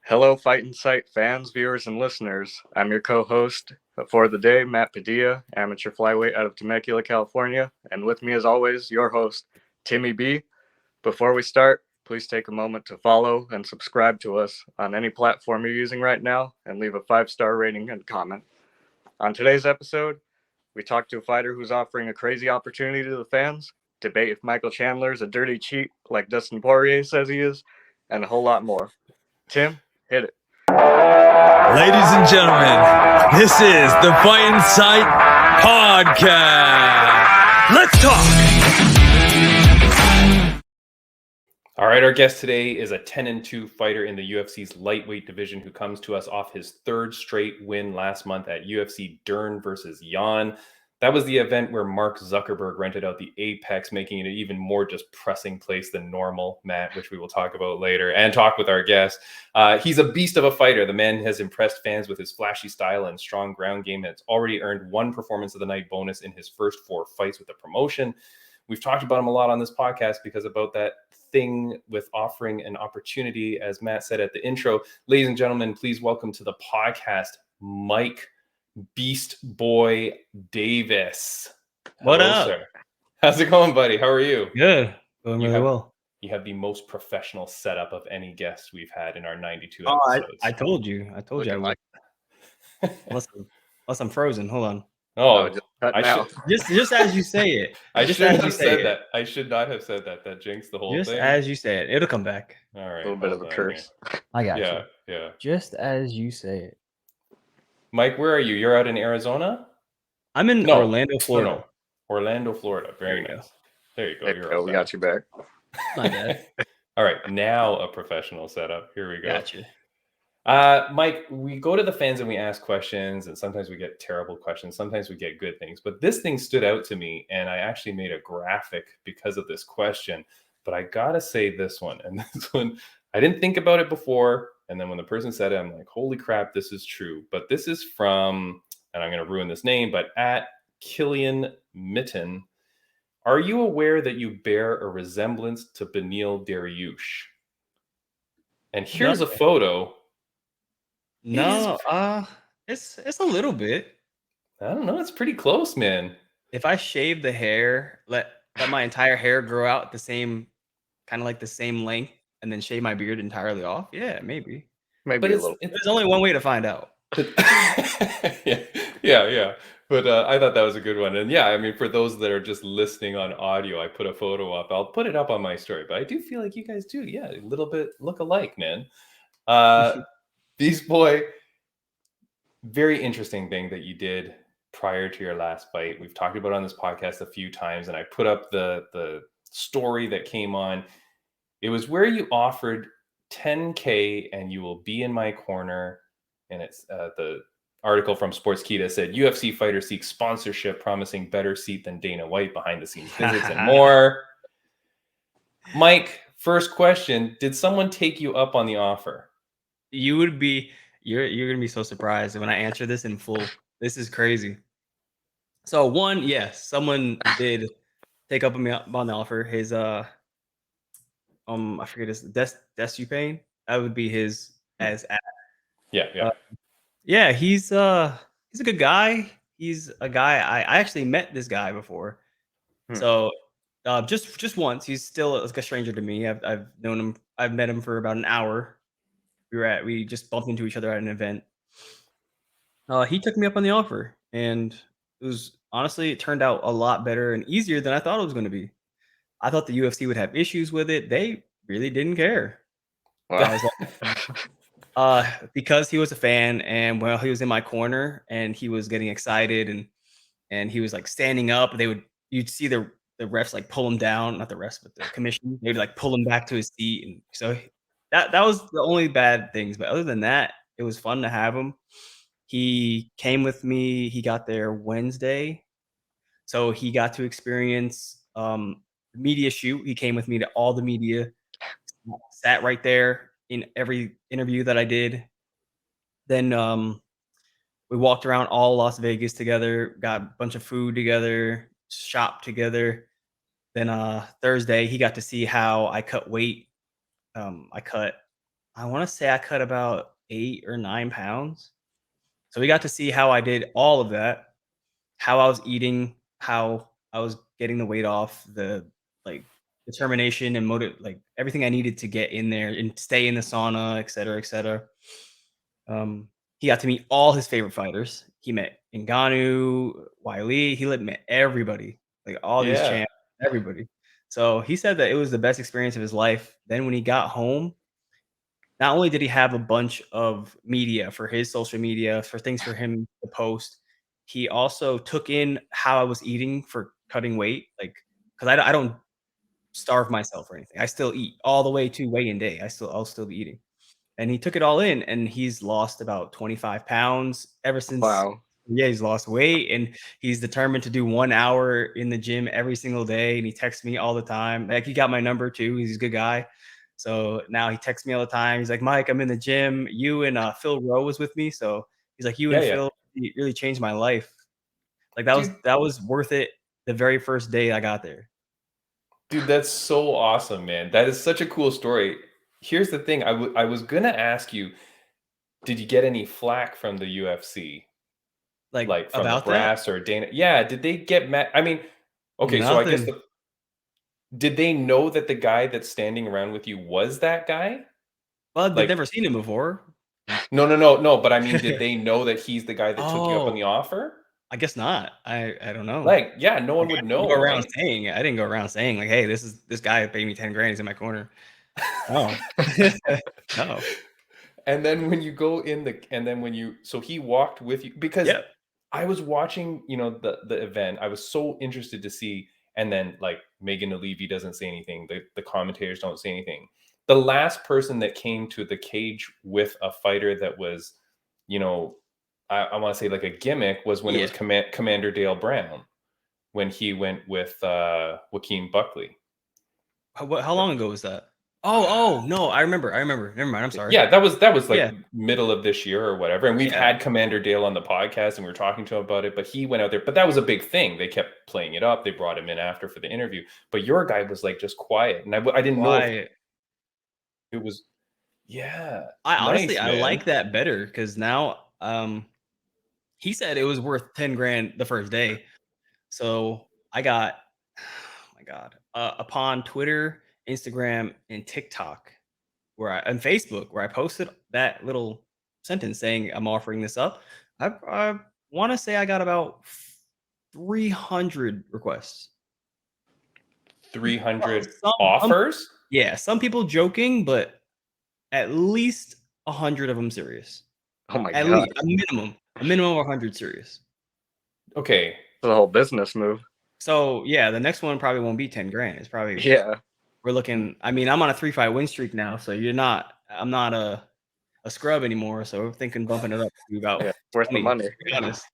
Hello, Fight and Sight fans, viewers, and listeners. I'm your co-host for the day, Matt Padilla, amateur flyweight out of Temecula, California, and with me, as always, your host, Timmy B. Before we start, please take a moment to follow and subscribe to us on any platform you're using right now, and leave a 5-star rating and comment. On today's episode, we talk to a fighter who's offering a crazy opportunity to the fans, debate if Michael Chandler is a dirty cheat like Dustin Poirier says he is, and a whole lot more. Tim, hit it. Ladies and gentlemen, this is the Fight and Sight Podcast. Let's talk. All right, our guest today is a 10-2 fighter in the UFC's lightweight division who comes to us off his third straight win last month at UFC Dern versus Jan. That was the event where Mark Zuckerberg rented out the Apex, making it an even more just pressing place than normal, Matt, which we will talk about later and talk with our guest. He's a beast of a fighter. The man has impressed fans with his flashy style and strong ground game, and has already earned one Performance of the Night bonus in his first 4 fights with the promotion. We've talked about him a lot on this podcast because about that thing with offering an opportunity, as Matt said at the intro. Ladies and gentlemen, please welcome to the podcast, Mike Beast Boy Davis. What Hello, up? sir. How's it going, buddy? How are you? Good. Going really well. You have the most professional setup of any guest we've had in our 92 Oh, episodes. I told you. I told you I would. Unless I'm frozen. Hold on. Oh, Just as you say it. I shouldn't have said that. I should not have said that. That jinxed the whole just thing. Just as you say it. It'll come back. All right. A little bit of a curse. I got you. Yeah. Just as you say it. Mike, where are you? You're out in Arizona? I'm in Orlando, Florida. No. Orlando, Florida. Very nice. There you go. We got you back. My bad. All right. Now a professional setup. Here we go. Gotcha. Mike, we go to the fans and we ask questions, and sometimes we get terrible questions. Sometimes we get good things. But this thing stood out to me, and I actually made a graphic because of this question. But I got to say this one. And this one, I didn't think about it before. And then when the person said it, I'm like, holy crap, this is true. But this is from, and I'm going to ruin this name, but at Killian Mitten. Are you aware that you bear a resemblance to Beneil Dariush? And here's a photo. No, it's a little bit. I don't know. It's pretty close, man. If I shave the hair, let my entire hair grow out the same, kind of like the same length, and then shave my beard entirely off, yeah, maybe. But there's only one way to find out. Yeah. But I thought that was a good one. And yeah, I mean, for those that are just listening on audio, I put a photo up. I'll put it up on my story. But I do feel like you guys do, a little bit look alike, man. Beast Boy, very interesting thing that you did prior to your last fight. We've talked about it on this podcast a few times, and I put up the story that came on. It was where you offered $10K and you will be in my corner. And it's the article from Sportskeeda said UFC fighter seeks sponsorship, promising better seat than Dana White, behind the scenes visits and more. Mike, first question: did someone take you up on the offer? You're gonna be so surprised when I answer this in full. This is crazy. So one, yes, someone did take up on me on the offer. His I forget his Desupane. That would be his as at. Yeah. He's a good guy. He's a guy I actually met this guy before. So just once. He's still like a stranger to me. I've known him. I've met him for about an hour. We just bumped into each other at an event. He took me up on the offer, and it turned out a lot better and easier than I thought it was going to be. I thought the UFC would have issues with it. They really didn't care. Wow. Because he was a fan, and he was in my corner and he was getting excited and he was like standing up. You'd see the refs like pull him down, not the refs, but the commission. They'd like pull him back to his seat, and so that was the only bad things. But other than that, it was fun to have him. He came with me. He got there Wednesday, so he got to experience the media shoot. He came with me to all the media, sat right there in every interview that I did. Then we walked around all Las Vegas together, got a bunch of food together, shopped together. Then Thursday, he got to see how I cut weight. I cut I want to say I cut about 8 or 9 pounds. So we got to see how I did all of that, how I was eating, how I was getting the weight off, the like determination and motive, like everything I needed to get in there and stay in the sauna, et cetera, et cetera. He got to meet all his favorite fighters. He met Ngannou, Wiley. Met everybody, like all these Yeah. champs, everybody. So he said that it was the best experience of his life. Then when he got home, not only did he have a bunch of media for his social media, for things for him to post, he also took in how I was eating for cutting weight, like because I don't starve myself or anything. I still eat all the way to weigh-in day. I'll still be eating. And he took it all in, and he's lost about 25 pounds ever since. Wow. Yeah, he's lost weight, and he's determined to do 1 hour in the gym every single day, and he texts me all the time. Like, he got my number too. He's a good guy. So now he texts me all the time. He's like, "Mike, I'm in the gym. You and Phil Rowe was with me." So he's like, "You Yeah, and yeah. Phil really changed my life." Like Dude, that was worth it the very first day I got there. dude, that's so awesome, man. That is such a cool story. Here's the thing. I was gonna ask you, did you get any flack from the UFC? Like Like from the about that? brass or Dana? Yeah, did they get mad? I mean, okay, so I guess Nothing. did they know that the guy that's standing around with you was that guy? Well, they've Like, never seen him before. no, but I mean, did they know that he's the guy that took you up on the Oh. offer? I guess not. I don't know. Like, yeah, no one Like, would know, right? I didn't go around saying like, "Hey, this guy paid me 10 grand. He's in my corner." No. No. And then when you go in the and then when you so he walked with you because Yep. I was watching, the event. I was so interested to see, and then like Megan Levy doesn't say anything. The commentators don't say anything. The last person that came to the cage with a fighter that was, you know, I want to say like a gimmick was when it was Yeah. Commander Dale Brown when he went with Joaquin Buckley. How long ago was that? Oh, no, I remember. Never mind, I'm sorry. Yeah, that was like Yeah. middle of this year or whatever. And we've Yeah. had Commander Dale on the podcast and we were talking to him about it, but he went out there. But that was a big thing. They kept playing it up. They brought him in after for the interview. But your guy was like just quiet. And I didn't know if Why it was, yeah, I honestly nice, I like man. that better because now, he said it was worth 10 grand the first day. So I got oh my god, upon Twitter, Instagram, and TikTok, and Facebook, where I posted that little sentence saying I'm offering this up. I want to say I got about 300 requests. 300 Some, offers? yeah, some people joking, but at least 100 of them serious. Oh my At god. least a minimum of 100 serious. Okay. The whole business move. So yeah, the next one probably won't be 10 grand. It's probably Yeah. we're looking. I mean, I'm on a 3-fight win streak now, so I'm not a scrub anymore. So we're thinking bumping it up to about Yeah. Worth the 20, money. to be honest.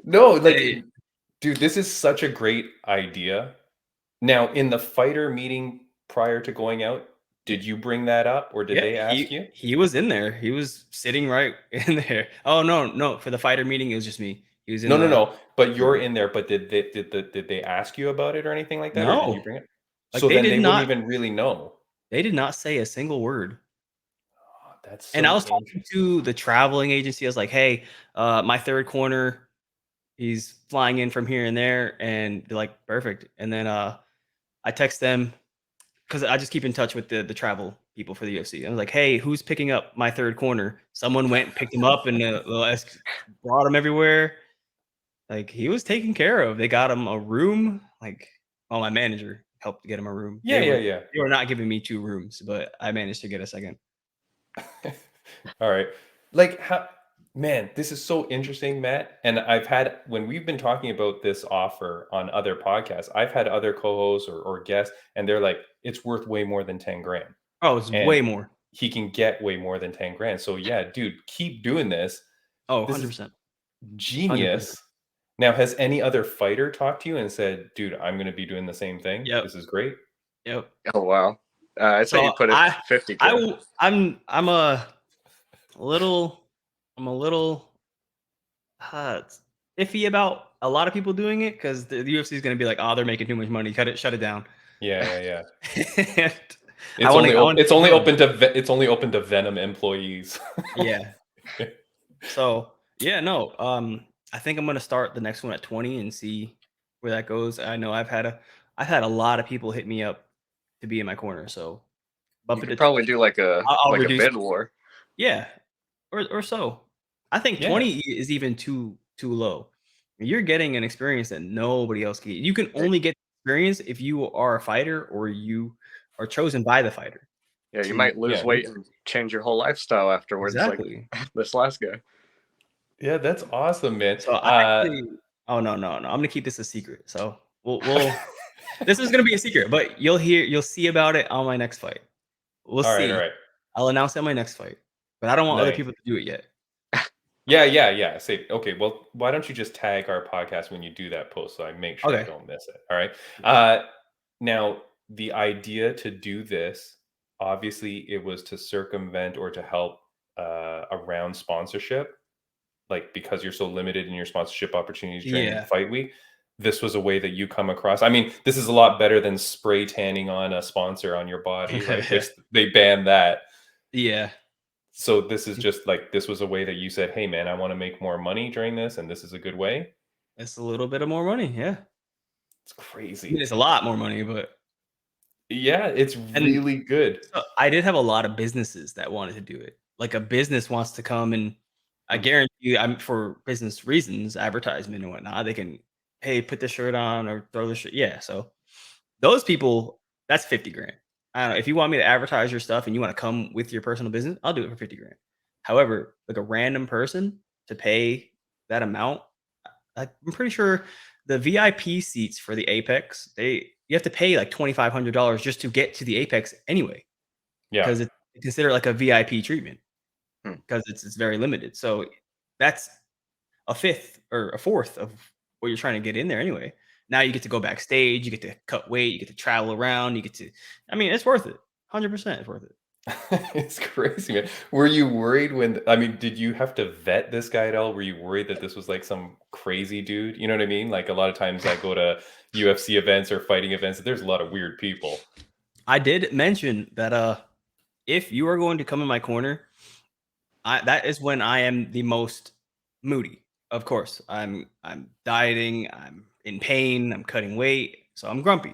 No, like, Hey, dude, this is such a great idea. Now, in the fighter meeting prior to going out, did you bring that up or did yeah, they ask you? he was in there. He was sitting right in there. Oh no, for the fighter meeting, it was just me. He was in No, no, the no. But you're in there. But did they ask you about it or anything like that, or did you no, bring it? like So then they wouldn't even really know. they did not say a single word. Oh, that's And I so was talking interesting. to the traveling agency. I was like, "Hey, my third corner, he's flying in from here and there," and they're like, "Perfect." And then I text them because I just keep in touch with the travel people for the UFC. I was like, "Hey, who's picking up my third corner?" Someone went, picked him up, and brought him everywhere. Like he was taken care of. They got him a room. Like, well, my manager helped get him a room. Yeah, yeah, yeah. They were not giving me 2 rooms, but I managed to get a second. All right. Like how man, this is so interesting, Matt. And I've had when we've been talking about this offer on other podcasts, I've had other co-hosts or guests, and they're like, it's worth way more than 10 grand. Oh, it's And way more. he can get way more than 10 grand. So yeah, dude, keep doing this. Oh, This is 100%. 100%. genius. Now, has any other fighter talked to you and said, dude, I'm gonna be doing the same thing? Yep. This is great. Yep. Oh wow. I'd say So you put it 50K. I'm a little I'm a little uh, iffy about a lot of people doing it because the UFC is going to be like, oh, they're making too much money, cut it, shut it down. Yeah, yeah, yeah. It's only open to Venom employees. Yeah. So yeah, no. I think I'm gonna start the next one at 20 and see where that goes. I know I've had a lot of people hit me up to be in my corner. So bump You it could to probably 20. do like a I'll like a reduce. bid war. Yeah, or so. I think Yeah. 20 is even too low. You're getting an experience that nobody else can get. You can only get experience if you are a fighter or you are chosen by the fighter. Yeah, you might lose weight and change your whole lifestyle afterwards, Exactly. like this last guy. Yeah, that's awesome, man. So I actually, oh no, I'm gonna keep this a secret. So we'll this is gonna be a secret, but you'll see about it on my next fight. We'll all see. right. I'll announce it on my next fight, but I don't want other Nice. people to do it yet. Yeah. Say, okay, well, why don't you just tag our podcast when you do that post so I make sure I Okay. don't miss it. All right. Now, the idea to do this, obviously, it was to circumvent or to help around sponsorship, like because you're so limited in your sponsorship opportunities during Yeah. Fight Week. This was a way that you come across. I mean, this is a lot better than spray tanning on a sponsor on your body, right? Which they banned that. Yeah. So this is just like, this was a way that you said, hey man, I want to make more money during this, and this is a good way. It's a little bit of more money. Yeah. It's I crazy. mean, it's a lot more money, but Yeah, it's really good. so I did have a lot of businesses that wanted to do it. Like a business wants to come and I guarantee you, I'm for business reasons, advertisement and whatnot. They can, hey, put the shirt on or throw the shirt. Yeah. So those people, that's 50 grand. I don't know. If you want me to advertise your stuff and you want to come with your personal business, I'll do it for 50 grand. However, like a random person to pay that amount, I'm pretty sure the VIP seats for the Apex, you have to pay like $2,500 just to get to the Apex anyway, Yeah. because it's considered like a VIP treatment Hmm. because it's very limited. So that's a fifth or a fourth of what you're trying to get in there anyway. Now you get to go backstage, you get to cut weight, you get to travel around, you get to, I mean, it's worth it. 100% it's worth it. It's crazy, man. Were you worried did you have to vet this guy at all? Were you worried that this was like some crazy dude? You know what I mean? Like a lot of times I go to UFC events or fighting events, there's a lot of weird people. I did mention that if you are going to come in my corner, that is when I am the most moody. Of course, I'm dieting, I'm in pain, I'm cutting weight, so I'm grumpy.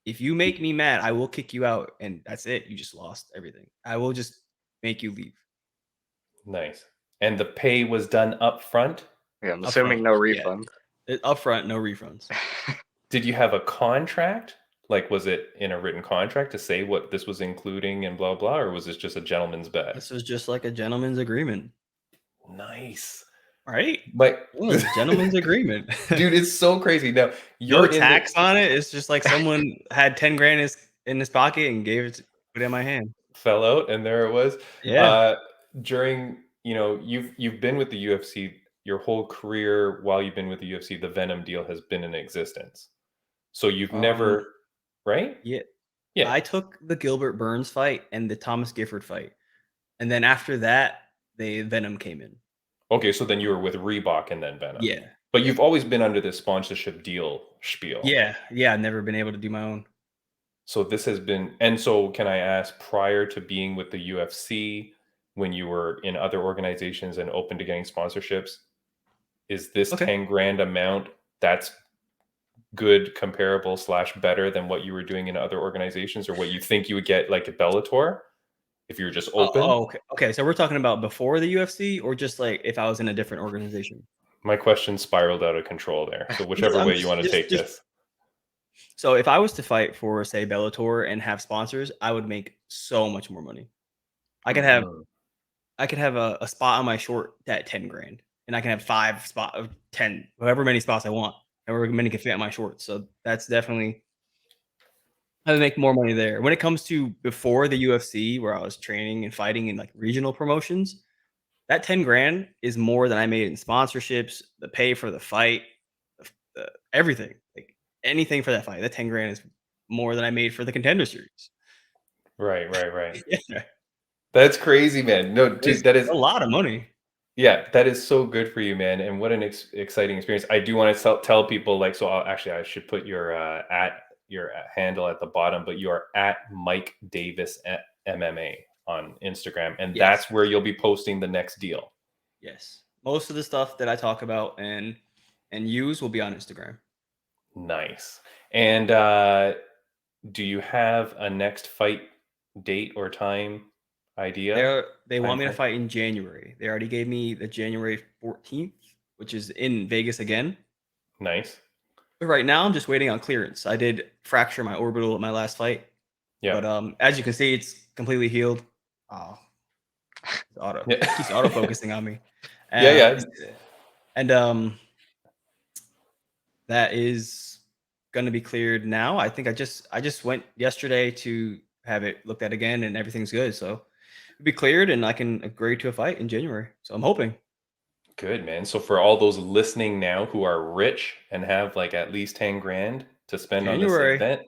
If you make me mad, I will kick you out, and that's it. You just lost everything. I will just make you leave. Nice. And the pay was done up front? Yeah, I'm assuming no refund. Up front, no refunds. Did you have a contract? Like, was it in a written contract to say what this was including and blah, blah, or was this just a gentleman's bet? This was just like a gentleman's agreement. Nice. Right? But It was a gentleman's agreement. dude, it's so crazy. Now, No tax on it. It's just like someone had 10 grand in his pocket and put it in my hand. Fell out, and there it was. Yeah. During, you've been with the UFC your whole career. While you've been with the UFC, the Venom deal has been in existence. So you've never, right? Yeah. Yeah. I took the Gilbert Burns fight and the Thomas Gifford fight. And then after that, Venom came in. Okay, so then you were with Reebok and then Venom. Yeah. But you've always been under this sponsorship deal spiel. Yeah. I've never been able to do my own. So this has been, and so can I ask, prior to being with the UFC, when you were in other organizations and open to getting sponsorships, is this 10 grand amount that's good, comparable / better than what you were doing in other organizations, or what you think you would get like at Bellator if you were just open? Okay. So we're talking about before the UFC, or just like if I was in a different organization? My question spiraled out of control there. So whichever way you want to take this. So if I was to fight for, say, Bellator and have sponsors, I would make so much more money. I could have a spot on my short at 10 grand, and I can have 5 spot of 10, however many spots I want, however many can fit on my shorts. So that's definitely, I would make more money there. When it comes to before the UFC, where I was training and fighting in like regional promotions, that 10 grand is more than I made in sponsorships, the pay for the fight, everything, like anything for that fight. That 10 grand is more than I made for the Contender Series. Right. Yeah. That's crazy, man. No, dude, that is a lot of money. Yeah, that is so good for you, man. And what an exciting experience. I do want to tell people, like, so I should put your your handle at the bottom, but you are at Mike Davis at MMA on Instagram, and Yes. that's where you'll be posting the next deal. Yes. Most of the stuff that I talk about and use will be on Instagram. Nice. And do you have a next fight date or time idea? They want me to Timeframe? fight in January. They already gave me the January 14th, which is in Vegas again. Nice. But right now, I'm just waiting on clearance. I did fracture my orbital at my last fight. Yeah. But as you can see, it's completely healed. Oh, it keeps auto focusing on me. Yeah. And that is gonna be cleared now. I think I just went yesterday to have it looked at again, and everything's good. So it'll be cleared, and I can agree to a fight in January. So I'm hoping. Good, man. So for all those listening now who are rich and have like at least 10 grand to spend on this January. event,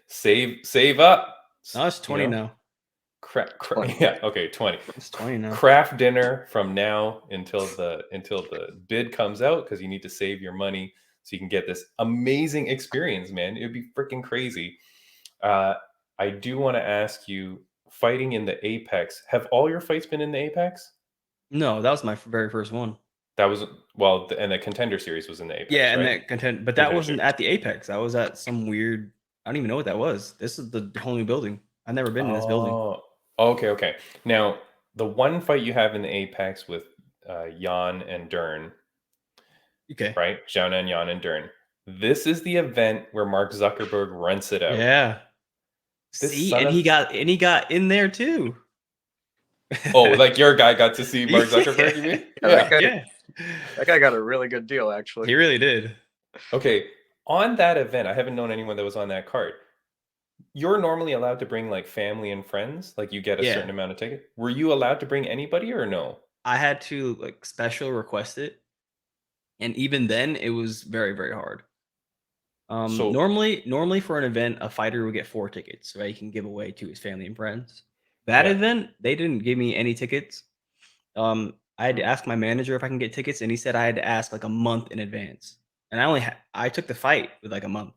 save up. No, it's 20 now. 20. Yeah, okay, 20. It's 20 now. Craft dinner from now until the bid comes out, because you need to save your money so you can get this amazing experience, man. It'd be freaking crazy. I do want to ask you, fighting in the Apex, have all your fights been in the Apex? No, that was my very first one. That was and the Contender Series was in the Apex. Yeah, and right? but that wasn't at the Apex. That was at some weird. I don't even know what that was. This is the whole new building. I've never been in this building. Oh, okay. Now, the one fight you have in the Apex with Jan and Dern, okay, right? Jan and Dern. This is the event where Mark Zuckerberg rents it out. Yeah. See, and he got in there too. Oh, like your guy got to see Mark Zuckerberg, you mean? Yeah. That guy got a really good deal, actually. He really did. Okay. On that event, I haven't known anyone that was on that card. You're normally allowed to bring like family and friends, like you get a certain amount of ticket. Were you allowed to bring anybody or no? I had to like special request it. And even then it was very, very hard. So normally for an event, a fighter would get 4 tickets, right? He can give away to his family and friends. That event, they didn't give me any tickets. I had to ask my manager if I can get tickets, and he said I had to ask like a month in advance. And I took the fight with like a month.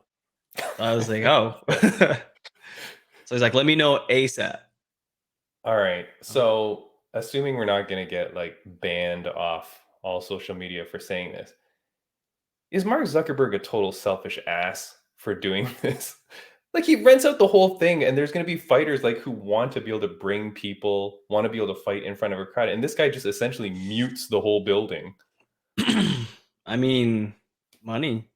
So I was like, oh. So he's like, let me know ASAP. All right. So assuming we're not going to get like banned off all social media for saying this, is Mark Zuckerberg a total selfish ass for doing this? Like, he rents out the whole thing, and there's going to be fighters like who want to be able to bring people, want to be able to fight in front of a crowd, and this guy just essentially mutes the whole building. I mean, money.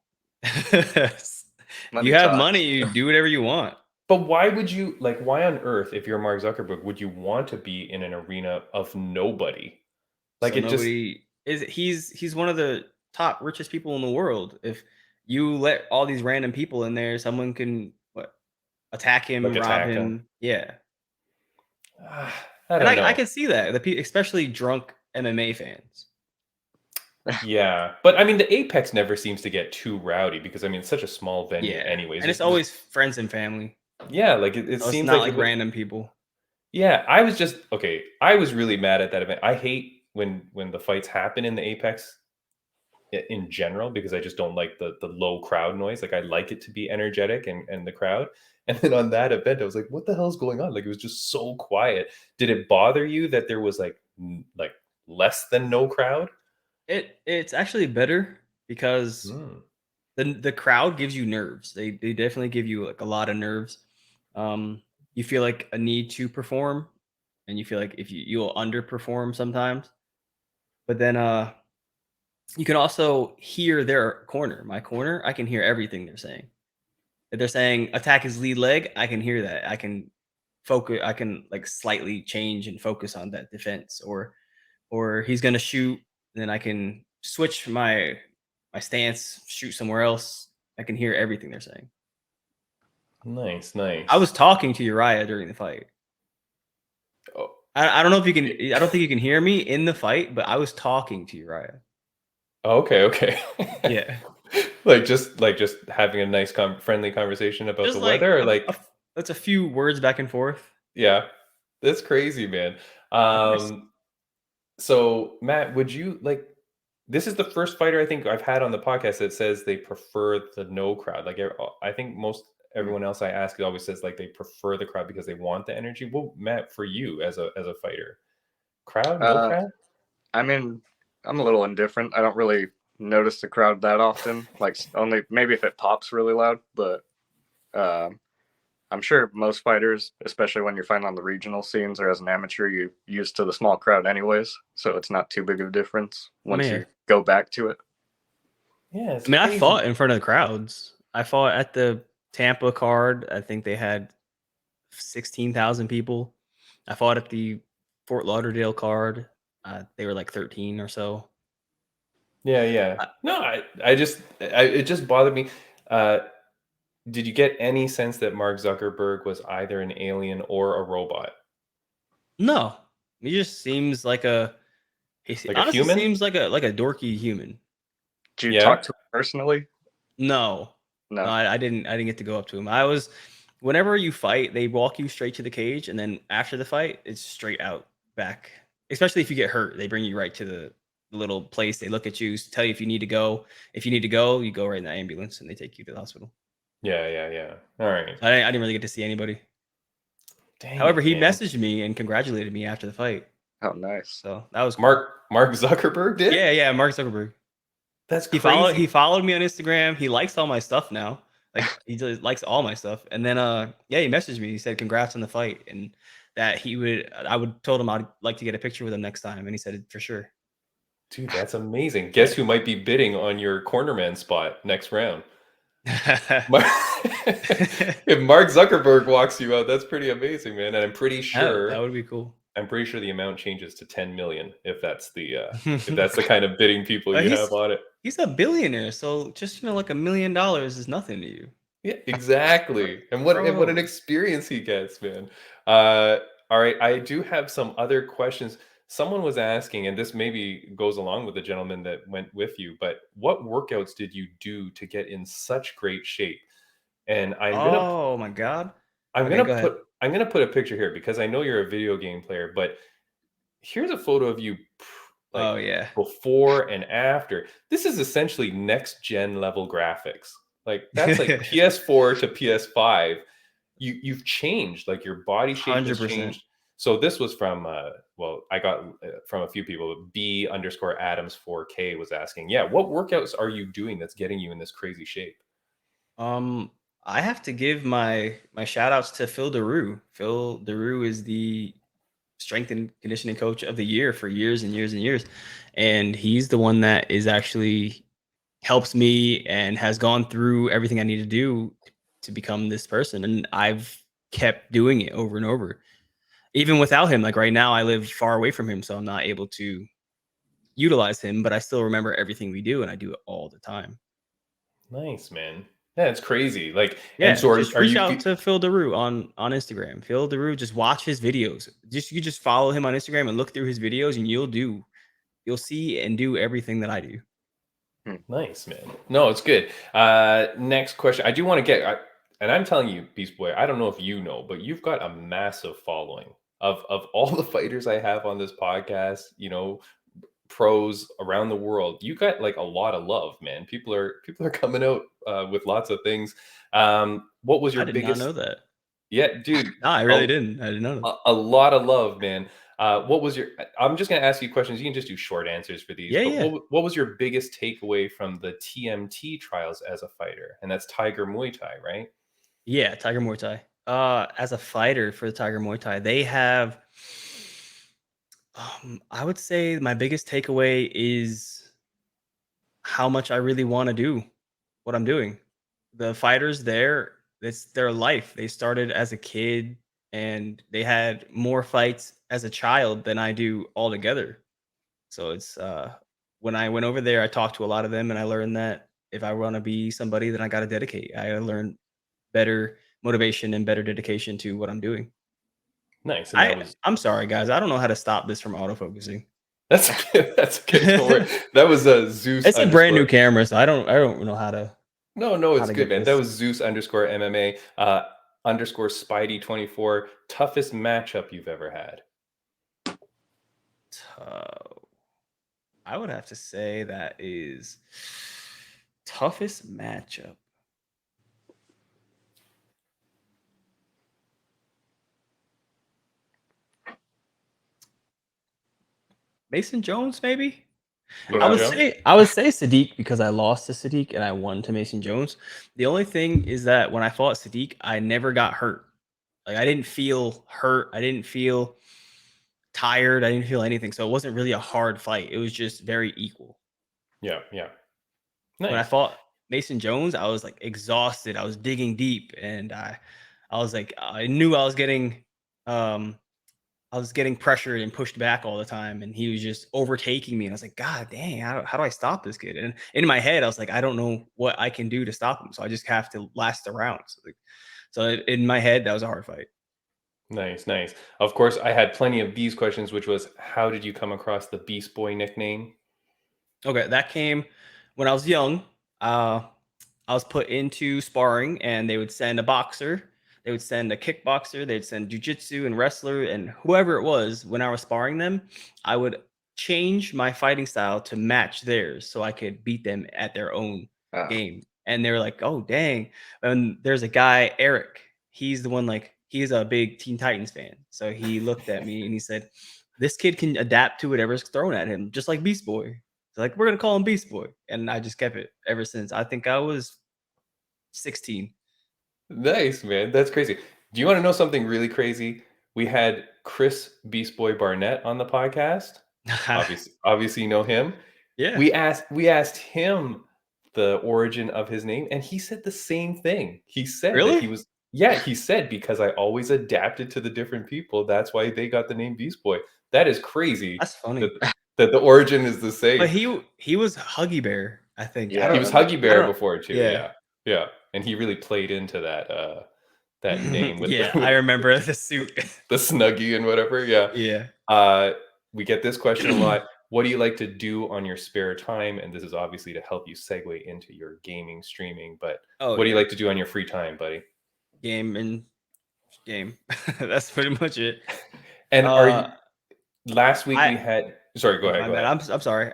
You have money, you do whatever you want. But why would you, like, why on earth, if you're Mark Zuckerberg, would you want to be in an arena of nobody? Like, so he's one of the top richest people in the world. If you let all these random people in there, someone can attack him, rob him. Yeah. I don't know. I can see that, especially drunk MMA fans. Yeah, but I mean, the Apex never seems to get too rowdy because I mean, it's such a small venue, anyways. And it's always friends and family. Yeah, like it seems not like random people. Yeah, I was really mad at that event. I hate when the fights happen in the Apex in general, because I just don't like the low crowd noise. Like, I like it to be energetic and the crowd. And then on that event, I was like, what the hell's going on? Like, it was just so quiet. Did it bother you that there was like less than no crowd? It's actually better because the crowd gives you nerves. They definitely give you like a lot of nerves. You feel like a need to perform, and you feel like if you'll underperform sometimes. But then you can also hear their corner. My corner, I can hear everything they're saying. If they're saying attack his lead leg, I can hear that. I can focus. I can like slightly change and focus on that defense, or he's gonna shoot, and then I can switch my stance, shoot somewhere else. I can hear everything they're saying. Nice. I was talking to Uriah during the fight. Oh. I don't know if you can. I don't think you can hear me in the fight, but I was talking to Uriah. Okay. Yeah. like just having a nice friendly conversation about the weather, or like that's a few words back and forth. Yeah, that's crazy, man. So Matt, would you like? This is the first fighter I think I've had on the podcast that says they prefer the no crowd. Like, I think everyone else I ask, it always says like they prefer the crowd because they want the energy. Well, Matt, for you as a fighter, crowd, no Uh, crowd? I mean, I'm a little indifferent. I don't really notice the crowd that often. Like only maybe if it pops really loud, but uh, I'm sure most fighters, especially when you're fighting on the regional scenes or as an amateur, you're used to the small crowd anyways. So it's not too big of a difference once Man, you go back to it. Yeah, it's I mean, I crazy. fought in front of the crowds. I fought at the Tampa card. I think they had 16,000 people. I fought at the Fort Lauderdale card. They were like 13 or so. Yeah, yeah. I, No, it just bothered me. Uh, did you get any sense that Mark Zuckerberg was either an alien or a robot? no, he just seems like Like a honestly human? seems like a dorky human. Did you Yeah. talk to him personally? No, no, No. I didn't get to go up to him. I was whenever you fight, they walk you straight to the cage, and then after the fight, it's straight out back. Especially if you get hurt, they bring you right to the little place. They look at you, tell you if you need to go. If you need to go, you go right in the ambulance, and they take you to the hospital. Yeah, yeah, yeah. All right. I didn't really get to see anybody. Dang However, it, he man. messaged me and congratulated me after the fight, Oh, nice. so that was cool. Mark Zuckerberg did? Yeah, Mark Zuckerberg. That's He crazy. followed me on Instagram. He likes all my stuff now. Like he just likes all my stuff. And then yeah, he messaged me. He said congrats on the fight and that I would told him I'd like to get a picture with him next time. And he said for sure. Dude, that's amazing. Guess who might be bidding on your cornerman spot next round? Mar- if Mark Zuckerberg walks you out, that's pretty amazing, man. And I'm pretty That sure would be cool. the amount changes to 10 million if that's the kind of bidding people you have on it. He's a billionaire, so just like $1 million is nothing to you. Yeah, exactly. And what an Bro. experience he gets, man. Uh, all right, I do have some other questions. Someone was asking, and this maybe goes along with the gentleman that went with you, but what workouts did you do to get in such great shape? And Oh my God. Okay, go ahead. I'm gonna put a picture here because I know you're a video game player, but here's a photo of you like Oh yeah. before and after. This is essentially next gen level graphics. Like that's like PS4 to PS5. You've changed, like your body shape has 100%. changed. So this was from well, I got from a few people. B underscore Adams 4K was asking, yeah, what workouts are you doing that's getting you in this crazy shape? Um, I have to give my shout outs to Phil DeRue. Phil DeRue is the strength and conditioning coach of the year for years and years and years. And he's the one that is actually helps me and has gone through everything I need to do to become this person. And I've kept doing it over and over. Even without him, like right now, I live far away from him, so I'm not able to utilize him, but I still remember everything we do and I do it all the time. Nice, man. Yeah, it's crazy. Like, and Yeah, so just are reach you? out to Phil DeRue on Instagram. Phil DeRue, just watch his videos. You just follow him on Instagram and look through his videos, and you'll see and do everything that I do. Nice, man. No, it's good. Next question. I do want to and I'm telling you, Beast Boy, I don't know if you know, but you've got a massive following of all the fighters I have on this podcast, pros around the world. You got like a lot of love, man. People are coming out with lots of things. What was I your did not biggest? know that. Yeah, dude. No, I really didn't. I didn't know that. A lot of love, man. What was your? I'm just going to ask you questions. You can just do short answers for these. Yeah, But yeah. what was your biggest takeaway from the TMT trials as a fighter? And that's Tiger Muay Thai, right? Yeah, Tiger Muay Thai. As a fighter for the Tiger Muay Thai, they have I would say my biggest takeaway is how much I really want to do what I'm doing. The fighters there, it's their life. They started as a kid and they had more fights as a child than I do altogether. So it's when I went over there, I talked to a lot of them and I learned that if I want to be somebody, then I got to dedicate. I learned better motivation and better dedication to what I'm doing. Nice. And that was I'm sorry guys, I don't know how to stop this from autofocusing. that's okay. That's okay. Don't worry. That was a Zeus It's a brand new underscore. camera, so I don't know No, how it's to good, get man. That this. was Zeus underscore MMA underscore Spidey 24. Toughest matchup you've ever had. Uh, I would have to say that is toughest matchup. Mason Jones, maybe. Look I at would Jones. say Sadiq because I lost to Sadiq and I won to Mason Jones. The only thing is that when I fought Sadiq, I never got hurt. Like I didn't feel hurt. I didn't feel tired. I didn't feel anything. So it wasn't really a hard fight. It was just very equal. Yeah, yeah. When I Nice. fought Mason Jones, I was like exhausted. I was digging deep, and I was like, I knew I was getting pressured and pushed back all the time, and he was just overtaking me. And I was like, God dang, how do I stop this kid? And in my head, I was like, I don't know what I can do to stop him, so I just have to last the rounds. In my head, that was a hard fight. Nice, nice. Of course, I had plenty of these questions, which was, how did you come across the Beast Boy nickname? Okay, that came when I was young. I was put into sparring, and they would send a boxer, they would send a kickboxer, they'd send jujitsu and wrestler, and whoever it was. When I was sparring them, I would change my fighting style to match theirs, so I could beat them at their own Uh, game. And they were like, "Oh, dang!" And there's a guy, Eric. He's the one like he's a big Teen Titans fan. So he looked at me and he said, "This kid can adapt to whatever's thrown at him, just like Beast Boy." So like, we're gonna call him Beast Boy, and I just kept it ever since. I think I was 16. Nice, man. That's crazy. Do you want to know something really crazy? We had Chris Beast Boy Barnett on the podcast. Obviously, you know him. Yeah. We asked him the origin of his name, and he said the same thing. He said that Really? he said, because I always adapted to the different people, that's why they got the name Beast Boy. That is crazy That's that funny. that the origin is the But same. he was Huggy Bear, I think. Yeah, He was that- Huggy I Bear don't before too. yeah. Yeah, yeah, and he really played into that name with Yeah, I with remember the suit. the Snuggie and whatever. Yeah. Yeah. We get this question a lot. What do you like to do on your spare time? And this is obviously to help you segue into your gaming streaming. But Oh, what do you yeah. like to do on your free time, buddy? Game and game. That's pretty much it. And are you? Uh, Last week I we had. Sorry, go oh, ahead. my Go bad. ahead. I'm sorry.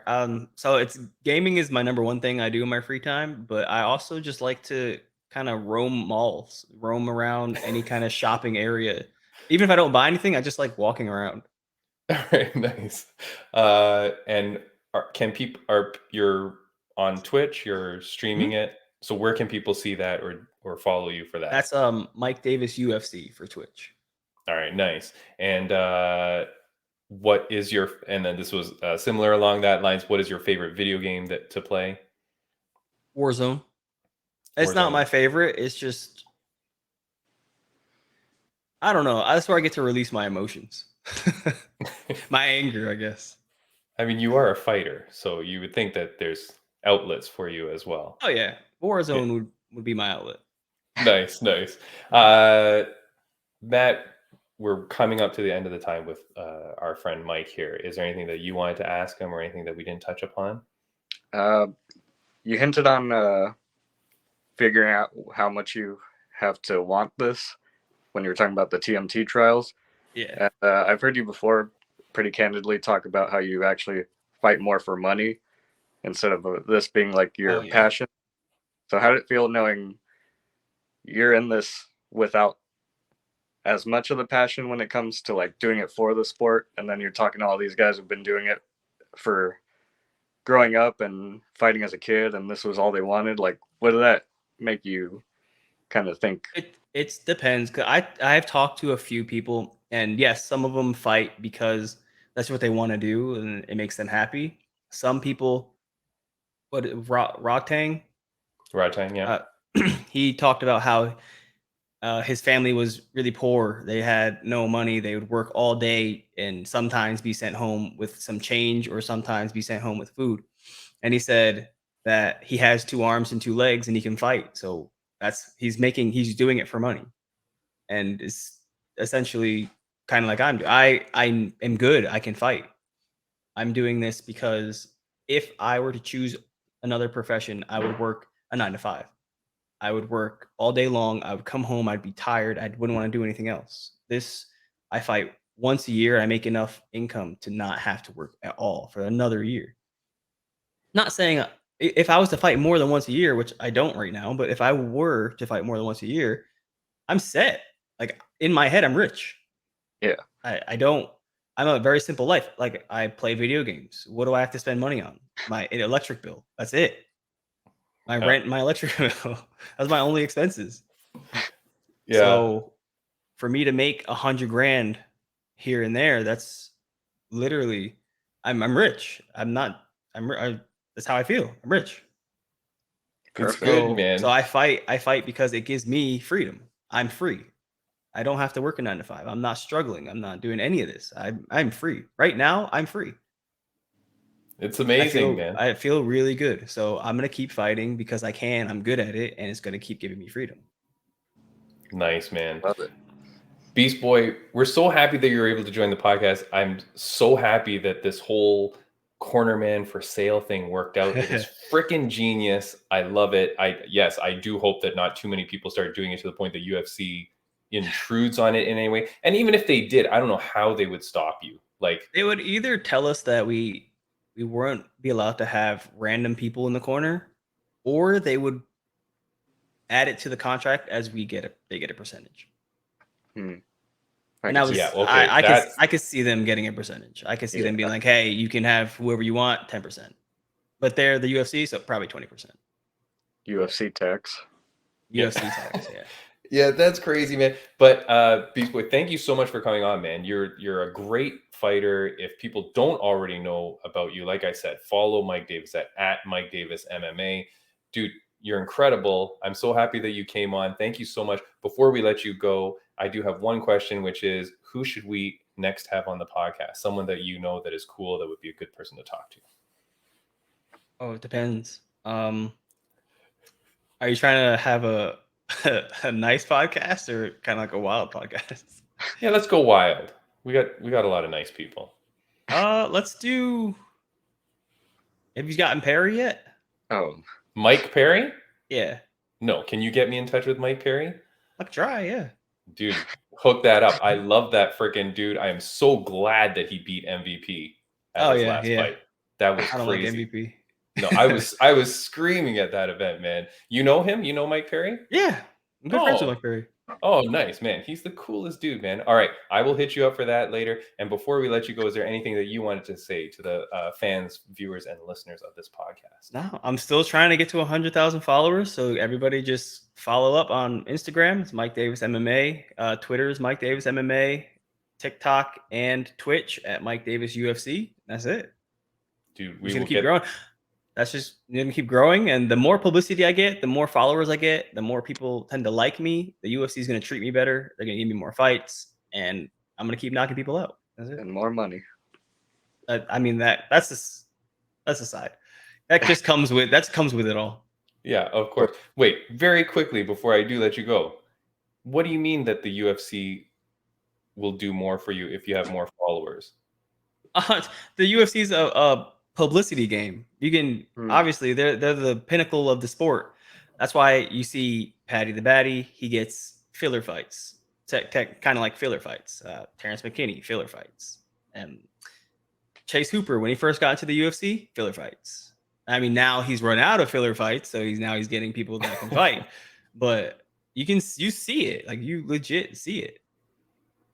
So it's gaming is my number one thing I do in my free time, but I also just like to kind of roam malls, roam around any kind of shopping area. Even if I don't buy anything, I just like walking around. All right, nice. And can people are you're on Twitch? You're streaming Mhm. it. So where can people see that or follow you for that? That's Mike Davis UFC for Twitch. All right, nice. And what is your? And then this was similar along that lines. What is your favorite video game that to play? Warzone. It's not Warzone. my favorite. It's just I don't know. That's where I get to release my emotions. My anger, I guess. I mean, you are a fighter, so you would think that there's outlets for you as well. Oh yeah. Yeah. Warzone would be my outlet. Nice, nice. Matt, we're coming up to the end of the time with our friend Mike here. Is there anything that you wanted to ask him or anything that we didn't touch upon? you hinted on figuring out how much you have to want this when you were talking about the TMT trials. Yeah. I've heard you before pretty candidly talk about how you actually fight more for money instead of this being like your Oh, yeah. passion. So how did it feel knowing you're in this without as much of the passion when it comes to like doing it for the sport, and then you're talking to all these guys who've been doing it for growing up and fighting as a kid, and this was all they wanted? Like, what did that make you kind of think? It depends. 'Cause I've talked to a few people, and yes, some of them fight because that's what they want to do and it makes them happy. Some people, Rotang, Right time, yeah. he talked about how his family was really poor. They had no money. They would work all day and sometimes be sent home with some change or sometimes be sent home with food. And he said that he has 2 arms and 2 legs and he can fight. So he's doing it for money. And it's essentially kind of like I am good. I can fight. I'm doing this because if I were to choose another profession, I would work a 9 to 5. I would work all day long. I would come home. I'd be tired. I wouldn't want to do anything else. I fight once a year. I make enough income to not have to work at all for another year. Not saying if I was to fight more than once a year, which I don't right now, but if I were to fight more than once a year, I'm set. Like in my head, I'm rich. Yeah. I don't I'm a very simple life. Like I play video games. What do I have to spend money on? My electric bill. That's it. My rent, my electric bill. That's my only expenses. Yeah. So for me to make 100 grand here and there, that's literally, I'm rich. That's how I feel. I'm rich. It's Perfect. good, man. So I fight because it gives me freedom. I'm free. I don't have to work a 9 to 5. I'm not struggling. I'm not doing any of this. I'm free. Right now, I'm free. It's amazing, man. I feel really good. So I'm gonna keep fighting because I can. I'm good at it, and it's gonna keep giving me freedom. Nice, man. Love it. Beast Boy, we're so happy that you're able to join the podcast. I'm so happy that this whole corner man for sale thing worked out. It is freaking genius. I love it. I do hope that not too many people start doing it to the point that UFC intrudes on it in any way. And even if they did, I don't know how they would stop you. Like They would either tell us that we weren't be allowed to have random people in the corner, or they would add it to the contract as they get a percentage. And I was, I could see them getting a percentage. I could see them being like, hey, you can have whoever you want, 10%. But they're the UFC, so probably 20%. UFC tax. UFC tax, yeah. Yeah, that's crazy, man. But Beast Boy, thank you so much for coming on, man. You're a great fighter. If people don't already know about you, like I said, follow Mike Davis at Mike Davis MMA. Dude, you're incredible. I'm so happy that you came on. Thank you so much. Before we let you go, I do have one question, which is, who should we next have on the podcast? Someone that you know that is cool, that would be a good person to talk to. Oh, it depends. Are you trying to have a nice podcast or kind of like a wild podcast? Yeah, let's go wild. We got a lot of nice people. Let's do. Have you gotten Perry yet? Oh, Mike Perry? Yeah. No, can you get me in touch with Mike Perry? I'll try, yeah. Dude, hook that up. I love that freaking dude. I am so glad that he beat MVP at his last fight. That was crazy. I don't like MVP. No, I was screaming at that event, man. You know him? You know Mike Perry? Yeah. I'm good friends with Mike Perry. Oh, nice, man. He's the coolest dude, man. All right. I will hit you up for that later. And before we let you go, is there anything that you wanted to say to the fans, viewers, and listeners of this podcast? No, I'm still trying to get to 100,000 followers. So everybody just follow up on Instagram. It's Mike Davis MMA. Twitter is Mike Davis MMA. TikTok and Twitch at Mike Davis UFC. That's it. Dude, we're going to keep growing. That's just going to keep growing. And the more publicity I get, the more followers I get, the more people tend to like me. The UFC is going to treat me better. They're going to give me more fights. And I'm going to keep knocking people out. That's it. And more money. I mean, that's the side. That just comes with it all. Yeah, of course. Wait, very quickly before I do let you go. What do you mean that the UFC will do more for you if you have more followers? The UFC is a publicity game. You can obviously they're the pinnacle of the sport. That's why you see Paddy the Batty. He gets filler fights, kind of like filler fights. Terrence McKinney, filler fights, and Chase Hooper when he first got into the UFC, filler fights. I mean, now he's run out of filler fights, so he's getting people that can fight. But you see it, like you legit see it.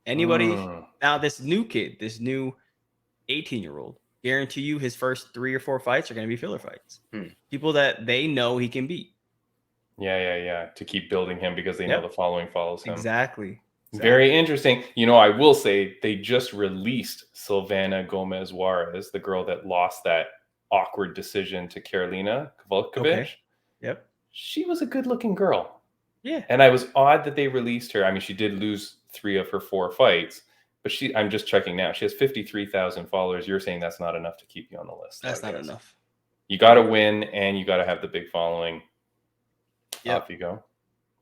Anybody now, this new kid, this new 18-year-old, guarantee you his first 3 or 4 fights are going to be filler fights. People that they know he can beat. Yeah. To keep building him because they know the following follows him. Exactly. Very interesting. You know, I will say they just released Silvana Gomez Juarez, the girl that lost that awkward decision to Karolina Kowalkiewicz. Okay. Yep. She was a good-looking girl. Yeah. And I was odd that they released her. I mean, she did lose 3 of her 4 fights. But I'm just checking now. She has 53,000 followers. You're saying that's not enough to keep you on the list. That's not enough. You got to win, and you got to have the big following. Yep. Off you go.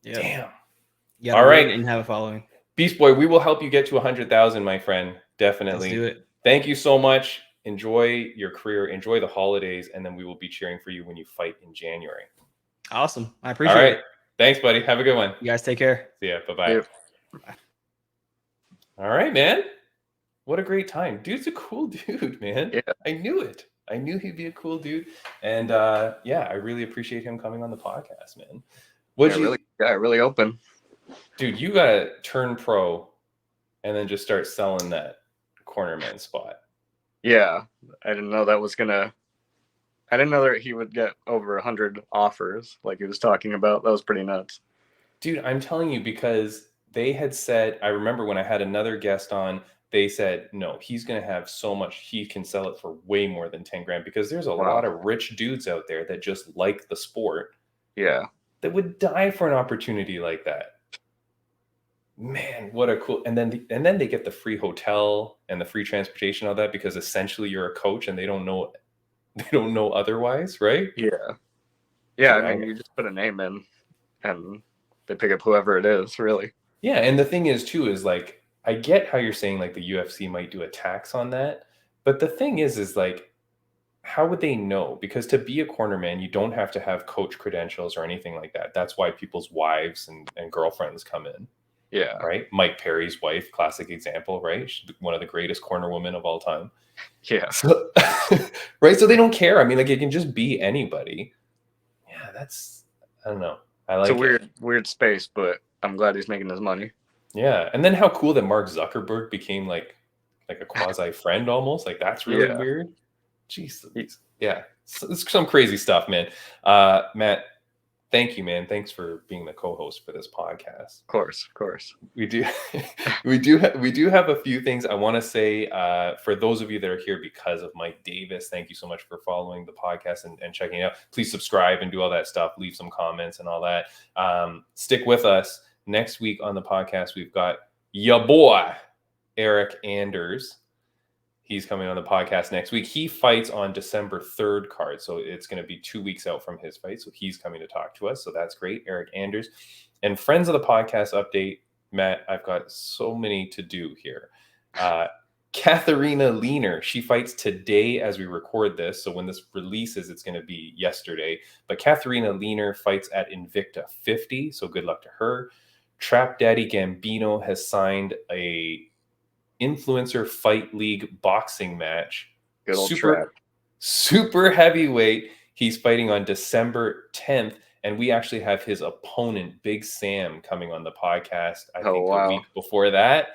Yep. Damn. All right. And have a following. Beast Boy, we will help you get to 100,000, my friend. Definitely. Let's do it. Thank you so much. Enjoy your career. Enjoy the holidays, and then we will be cheering for you when you fight in January. Awesome. I appreciate it. Thanks, buddy. Have a good one. You guys take care. See ya. Bye-bye. Bye. All right, man. What a great time. Dude's a cool dude, man. Yeah. I knew it. I knew he'd be a cool dude. And I really appreciate him coming on the podcast, man. Really open. Dude, you gotta turn pro and then just start selling that cornerman spot. Yeah, I didn't know that was gonna. I didn't know that he would get over 100 offers, like he was talking about. That was pretty nuts. Dude, I'm telling you, because they had said, I remember when I had another guest on, they said, no, he's going to have so much, he can sell it for way more than 10 grand, because there's a lot of rich dudes out there that just like the sport. Yeah. That would die for an opportunity like that. Man, what a cool. And then they get the free hotel and the free transportation, all that, because essentially you're a coach and they don't know otherwise, right? Yeah. Yeah, Dude, I mean, you just put a name in and they pick up whoever it is, really. Yeah, and the thing is too is like, I get how you're saying like the UFC might do a tax on that, but the thing is like, how would they know? Because to be a cornerman, you don't have to have coach credentials or anything like that. That's why people's wives and girlfriends come in. Yeah. Right. Mike Perry's wife, classic example, right? She's one of the greatest corner women of all time. Yeah. So, right. So they don't care. I mean, like, it can just be anybody. Yeah, I don't know. I like it's a weird space, but I'm glad he's making his money. Yeah. And then how cool that Mark Zuckerberg became like a quasi friend almost. Like, that's really weird. Jeez. Yeah. So it's some crazy stuff, man. Matt, thank you, man. Thanks for being the co-host for this podcast. Of course. We do have a few things I want to say for those of you that are here because of Mike Davis. Thank you so much for following the podcast and checking it out. Please subscribe and do all that stuff. Leave some comments and all that. Stick with us. Next week on the podcast, we've got ya boy, Eric Anders. He's coming on the podcast next week. He fights on December 3rd card. So it's going to be 2 weeks out from his fight. So he's coming to talk to us. So that's great. Eric Anders. And friends of the podcast update, Matt, I've got so many to do here. Katharina Leaner, she fights today as we record this. So when this releases, it's going to be yesterday. But Katharina Leaner fights at Invicta 50. So good luck to her. Trap Daddy Gambino has signed a Influencer Fight League boxing match. Good old Trap. Super heavyweight. He's fighting on December 10th. And we actually have his opponent, Big Sam, coming on the podcast, I think a week before that.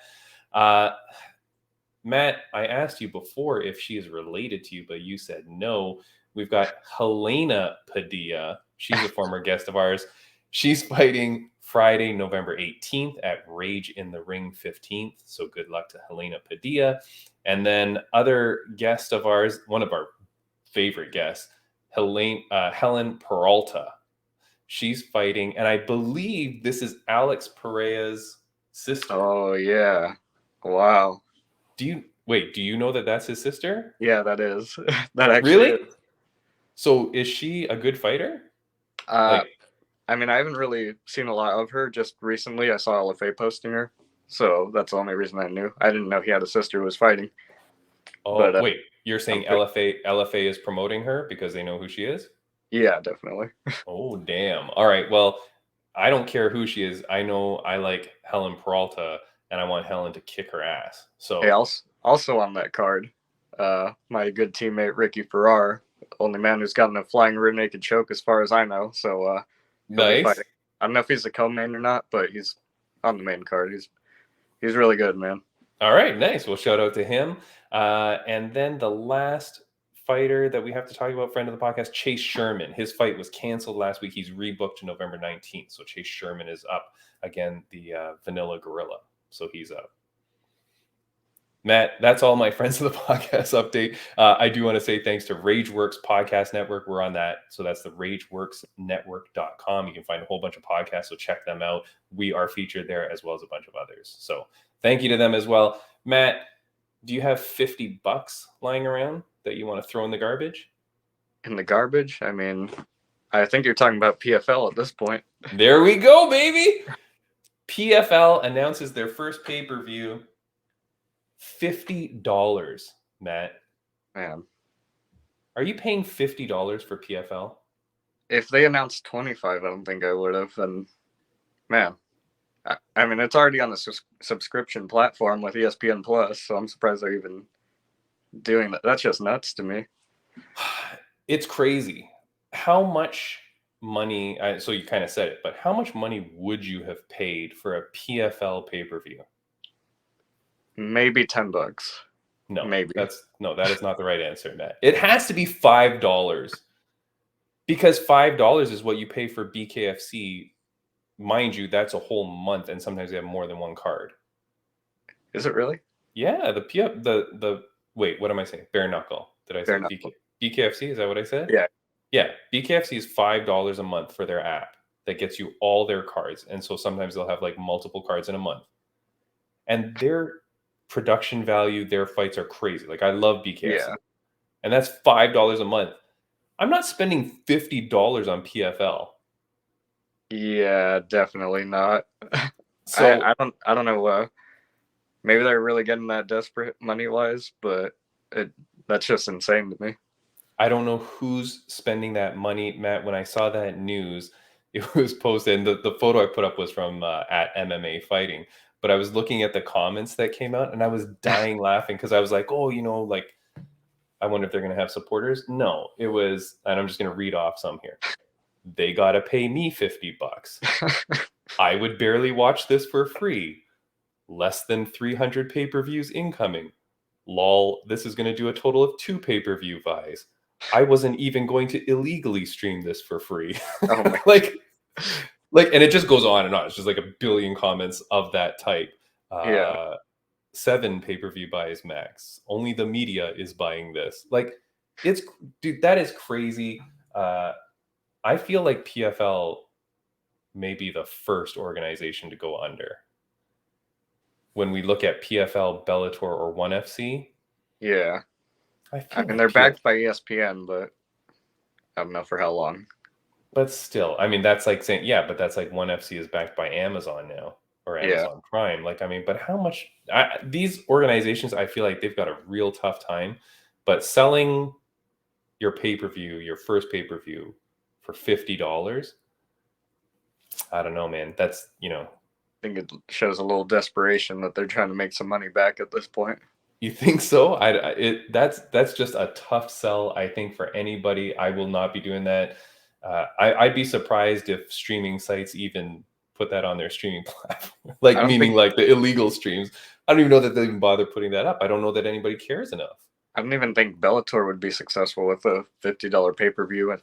Matt, I asked you before if she is related to you, but you said no. We've got Helena Padilla. She's a former guest of ours. She's fighting Friday, November 18th at Rage in the Ring 15th. So good luck to Helena Padilla. And then other guest of ours, one of our favorite guests, Helen Peralta. She's fighting, and I believe this is Alex Pereira's sister. Oh, yeah. Wow. Do you know that that's his sister? Yeah, that is. That actually really? is. So is she a good fighter? I mean, I haven't really seen a lot of her. Just recently, I saw LFA posting her. So that's the only reason I knew. I didn't know he had a sister who was fighting. Oh, but, wait. You're saying LFA is promoting her because they know who she is? Yeah, definitely. Oh, damn. All right. Well, I don't care who she is. I know I like Helen Peralta, and I want Helen to kick her ass. So, hey, also on that card, my good teammate Ricky Farrar, only man who's gotten a flying rear naked choke as far as I know. So, nice. I don't know if he's a co-main or not, but he's on the main card. He's really good, man. All right, nice. Well, shout out to him. And then the last fighter that we have to talk about, friend of the podcast, Chase Sherman. His fight was canceled last week. He's rebooked to November 19th. So Chase Sherman is up again, the Vanilla Gorilla. So he's up. Matt, that's all my friends of the podcast update. I do want to say thanks to RageWorks Podcast Network. We're on that. So that's the RageWorksNetwork.com. You can find a whole bunch of podcasts, so check them out. We are featured there as well as a bunch of others. So thank you to them as well. Matt, do you have $50 lying around that you want to throw in the garbage? In the garbage? I mean, I think you're talking about PFL at this point. There we go, baby. PFL announces their first pay-per-view. $50, Matt. Man. Are you paying $50 for PFL? If they announced 25, I don't think I would have. And man, I mean, it's already on the subscription platform with ESPN Plus, so I'm surprised they're even doing that. That's just nuts to me. It's crazy. How much money, so you kind of said it, but how much money would you have paid for a PFL pay-per-view? Maybe $10. No, Maybe. that is not the right answer, Matt. It has to be $5 because $5 is what you pay for BKFC. Mind you, that's a whole month, and sometimes they have more than one card. Is it really? Yeah, the wait, what am I saying? Bare knuckle. Did I say BKFC? Is that what I said? Yeah. Yeah, BKFC is $5 a month for their app that gets you all their cards, and so sometimes they'll have like multiple cards in a month. And their production value, their fights are crazy. Like I love BKFC, and that's $5 a month. I'm not spending $50 on PFL. Yeah, definitely not. So I don't know. Maybe they're really getting that desperate money wise, but that's just insane to me. I don't know who's spending that money, Matt. When I saw that news, it was posted, and the photo I put up was from at MMA Fighting. But I was looking at the comments that came out, and I was dying laughing because I was like, oh, like, I wonder if they're going to have supporters. No, it was, and I'm just going to read off some here. They got to pay me $50. I would barely watch this for free. Less than 300 pay-per-views incoming. Lol, this is going to do a total of 2 pay-per-view buys. I wasn't even going to illegally stream this for free. Oh my like, and it just goes on and on. It's just like a billion comments of that type. 7 pay-per-view buys max. Only the media is buying this. Like, dude, that is crazy. I feel like PFL may be the first organization to go under. When we look at PFL, Bellator, or ONE FC. Yeah. I mean, like they're backed by ESPN, but I don't know for how long. But still, I mean, that's like saying, yeah, but that's like ONE FC is backed by Amazon now, or Amazon Prime. Like, I mean, but how much these organizations, I feel like they've got a real tough time, but selling your pay-per-view, your first pay-per-view for $50, I don't know, man. That's, I think it shows a little desperation that they're trying to make some money back at this point. You think so? That's just a tough sell, I think, for anybody. I will not be doing that. I'd be surprised if streaming sites even put that on their streaming platform, like the illegal streams. I don't even know that they even bother putting that up. I don't know that anybody cares enough. I don't even think Bellator would be successful with a $50 pay-per-view if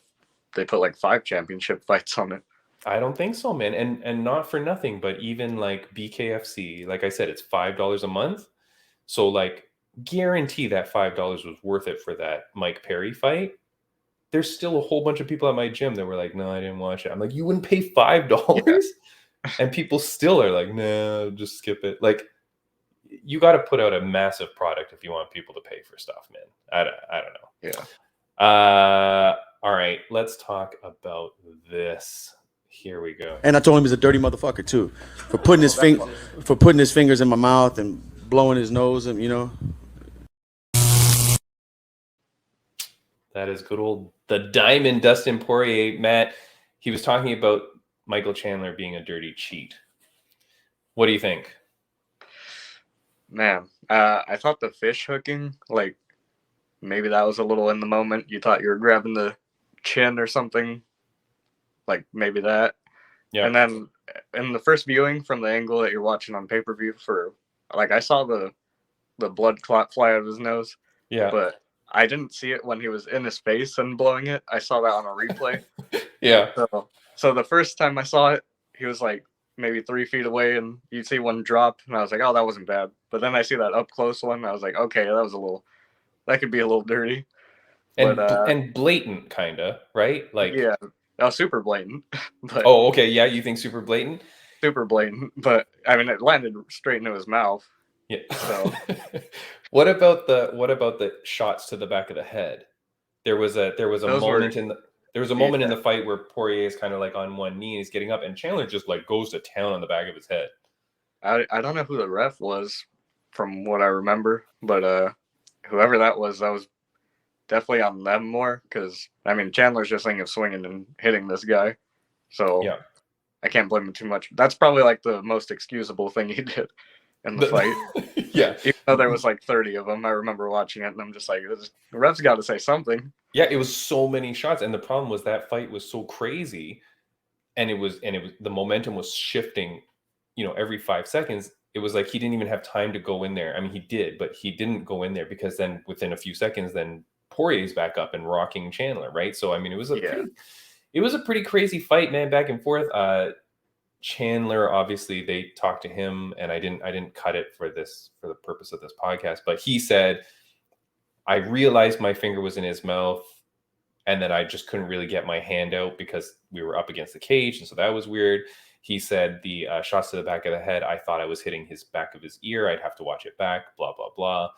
they put like 5 championship fights on it. I don't think so, man. And not for nothing, but even like BKFC, like I said, it's $5 a month. So like, guarantee that $5 was worth it for that Mike Perry fight. There's still a whole bunch of people at my gym that were like, no, I didn't watch it. I'm like, you wouldn't pay $5? Yeah. And people still are like, no, just skip it. Like, you got to put out a massive product if you want people to pay for stuff, man. I don't know. Yeah. All right, let's talk about this. Here we go. And I told him he's a dirty motherfucker too, for putting his fingers in my mouth and blowing his nose, and That is good old the Diamond Dustin Poirier. Matt, he was talking about Michael Chandler being a dirty cheat. What do you think? Man, I thought the fish hooking, like, maybe that was a little in the moment. You thought you were grabbing the chin or something, like maybe that. Yeah. And then in the first viewing from the angle that you're watching on pay-per-view, I saw the blood clot fly out of his nose. Yeah. But I didn't see it when he was in his face and blowing it. I saw that on a replay. Yeah. So the first time I saw it, he was like maybe 3 feet away, and you see one drop, and I was like, oh, that wasn't bad. But then I see that up close one, and I was like, okay, that could be a little dirty. And blatant, kind of, right? Like, yeah, super blatant. But, oh, okay, yeah, you think super blatant? Super blatant, but I mean, it landed straight into his mouth. Yeah. So, what about the shots to the back of the head? There was a moment in the fight where Poirier is kind of like on one knee and he's getting up, and Chandler just like goes to town on the back of his head. I don't know who the ref was, from what I remember, but whoever that was definitely on them more, because I mean, Chandler's just thinking of swinging and hitting this guy, so yeah, I can't blame him too much. That's probably like the most excusable thing he did in the fight. Yeah, even though there was like 30 of them, I remember watching it, and I'm just like, the ref's got to say something. Yeah, it was so many shots, and the problem was that fight was so crazy, and it was the momentum was shifting, every 5 seconds. it was like he didn't even have time to go in there. I mean, he did, but he didn't go in there because then within a few seconds, then Poirier's back up and rocking Chandler, right? So I mean, it was a pretty crazy fight, man, back and forth. Chandler, obviously, they talked to him, and I didn't cut it for the purpose of this podcast, but he said, I realized my finger was in his mouth, and that I just couldn't really get my hand out because we were up against the cage, and so that was weird. He said the shots to the back of the head, I thought I was hitting his back of his ear. I'd have to watch it back, blah, blah, blah.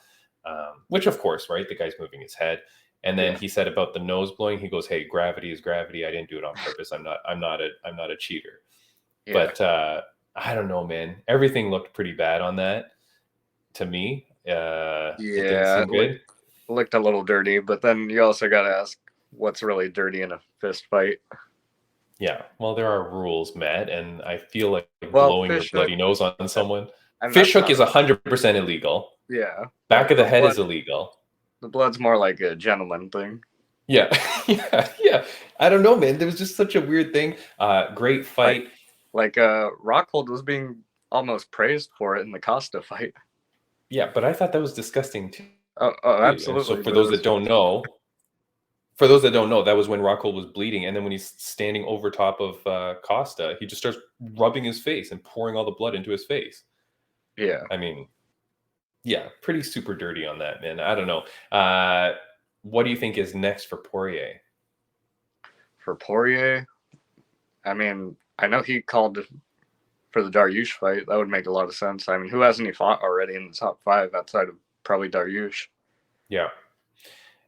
Which, of course, right? The guy's moving his head. And then he said about the nose blowing, he goes, hey, gravity is gravity. I didn't do it on purpose. I'm not a cheater. Yeah. But I don't know, man. Everything looked pretty bad on that to me. It looked a little dirty, but then you also got to ask what's really dirty in a fist fight. Yeah, well, there are rules, Matt, and I feel like blowing your bloody nose on someone. Fish hook is 100% illegal. Yeah. Back of the head is illegal. The blood's more like a gentleman thing. Yeah. Yeah. I don't know, man. There was just such a weird thing. Great fight. Like Rockhold was being almost praised for it in the Costa fight. Yeah, but I thought that was disgusting too. Oh, absolutely. So for those that don't know, that was when Rockhold was bleeding, and then when he's standing over top of Costa, he just starts rubbing his face and pouring all the blood into his face. Yeah. I mean, yeah, pretty super dirty on that, man. I don't know. What do you think is next for Poirier? For Poirier, I mean, I know he called for the Dariush fight. That would make a lot of sense. I mean, who hasn't he fought already in the top 5 outside of probably Dariush? Yeah.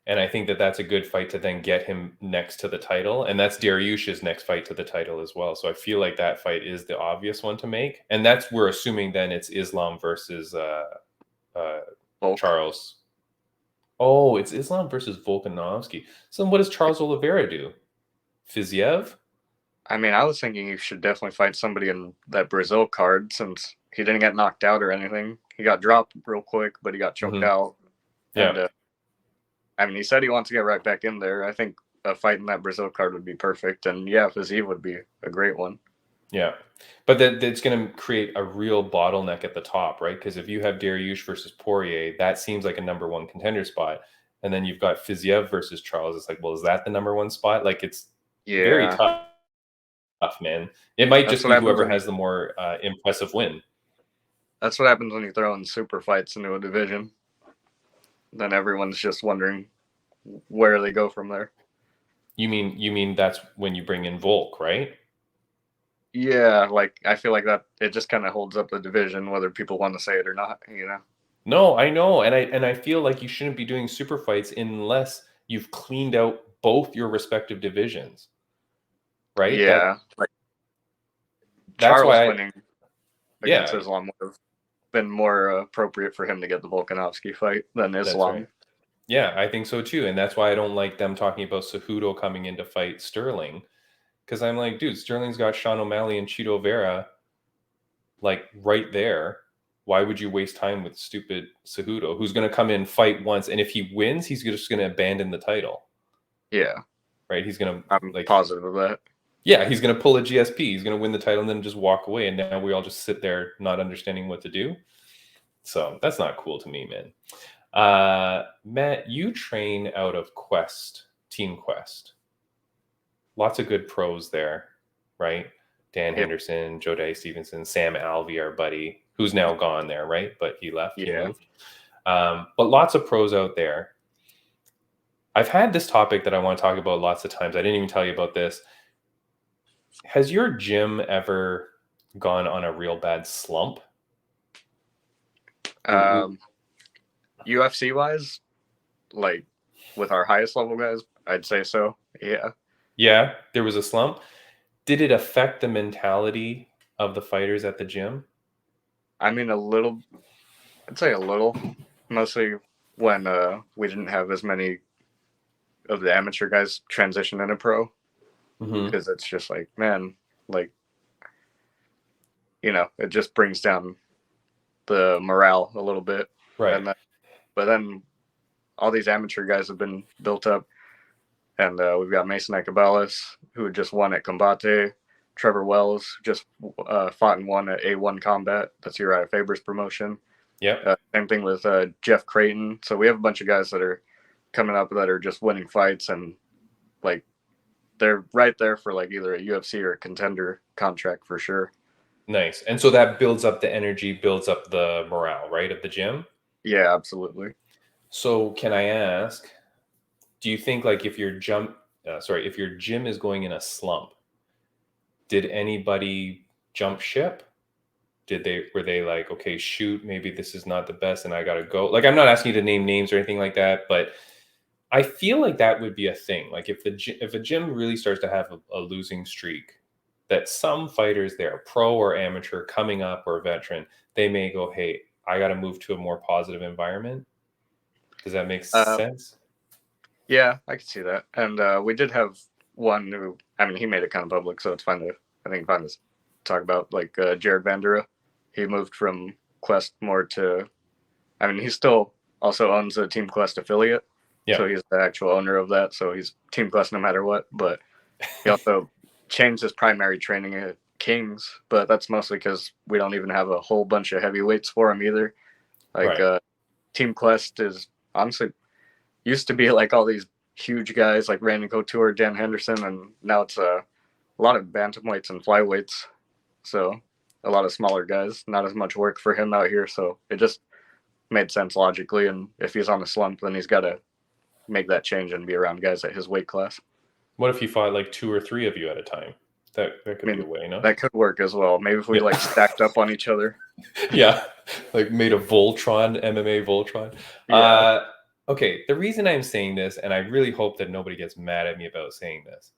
And I think that that's a good fight to then get him next to the title. And that's Dariush's next fight to the title as well. So I feel like that fight is the obvious one to make. And that's, we're assuming then it's Islam versus Charles. Oh, it's Islam versus Volkanovski. So what does Charles Oliveira do? Fiziev? I mean, I was thinking he should definitely fight somebody in that Brazil card since he didn't get knocked out or anything. He got dropped real quick, but he got choked out. Yeah. And, I mean, he said he wants to get right back in there. I think a fight in that Brazil card would be perfect. And yeah, Fiziev would be a great one. Yeah. But that's going to create a real bottleneck at the top, right? Because if you have Dariush versus Poirier, that seems like a number 1 contender spot. And then you've got Fiziev versus Charles. It's like, well, is that the number 1 spot? Like, it's very tough, man. It might just be whoever has the more impressive win. That's what happens when you throw in super fights into a division. Then everyone's just wondering where they go from there. You mean that's when you bring in Volk, right? Yeah, like I feel like that it just kind of holds up the division, whether people want to say it or not, you know. No, I know, and I feel like you shouldn't be doing super fights unless you've cleaned out both your respective divisions, right? Yeah, that's Charles why winning against Islam would have been more appropriate for him to get the Volkanovski fight than Islam. Right. Yeah, I think so too, and that's why I don't like them talking about Cejudo coming in to fight Sterling, because I'm like, dude, Sterling's got Sean O'Malley and Chito Vera, like right there. Why would you waste time with stupid Cejudo, who's going to come in, fight once, and if he wins, he's just going to abandon the title. Yeah, right. He's going to. I'm positive of that. Yeah, he's going to pull a GSP. He's going to win the title and then just walk away. And now we all just sit there not understanding what to do. So that's not cool to me, man. Matt, you train out of Team Quest. Lots of good pros there, right? Dan Henderson, Joe Day Stevenson, Sam Alvey, our buddy, who's now gone there, right? But he left. He moved. But lots of pros out there. I've had this topic that I want to talk about lots of times. I didn't even tell you about this. Has your gym ever gone on a real bad slump? UFC wise, like with our highest level guys, I'd say so. Yeah. Yeah, there was a slump. Did it affect the mentality of the fighters at the gym? I mean, a little. I'd say a little. Mostly when we didn't have as many of the amateur guys transition into pro. Because it's just like, man, like, you know, it just brings down the morale a little bit. Right. And but then all these amateur guys have been built up. And we've got Mason Ekabalis, who just won at Combate. Trevor Wells just fought and won at A1 Combat. That's Uriah Faber's promotion. Yep. Same thing with Jeff Creighton. So we have a bunch of guys that are coming up that are just winning fights, and like they're right there for like either a UFC or a contender contract for sure. Nice. And so that builds up the energy, builds up the morale, right, of the gym? Yeah, absolutely. So can I ask, do you think like if your gym is going in a slump, did anybody jump ship? Were they like, okay, shoot, maybe this is not the best and I gotta go? Like, I'm not asking you to name names or anything like that, but I feel like that would be a thing. Like if a gym really starts to have a losing streak, that some fighters, they're pro or amateur coming up or a veteran, they may go, hey, I got to move to a more positive environment. Does that make sense? Yeah, I can see that. And we did have one who, I mean, he made it kind of public, so it's fine to, I think, fine to talk about, like Jared Vandera. He moved from Quest more to, I mean, he still also owns a Team Quest affiliate. Yeah. So he's the actual owner of that. So he's Team Quest no matter what. But he also changed his primary training at Kings. But that's mostly because we don't even have a whole bunch of heavyweights for him either. Like Team Quest is honestly used to be like all these huge guys like Randy Couture, Dan Henderson, and now it's a lot of bantamweights and flyweights. So a lot of smaller guys, not as much work for him out here. So it just made sense logically. And if he's on a slump, then he's got to make that change and be around guys at his weight class. What if you fought like 2 or 3 of you at a time? That could be a way, no? That could work as well. Maybe if we like stacked up on each other. Yeah, like made a Voltron, MMA Voltron. Yeah. Okay, the reason I'm saying this, and I really hope that nobody gets mad at me about saying this,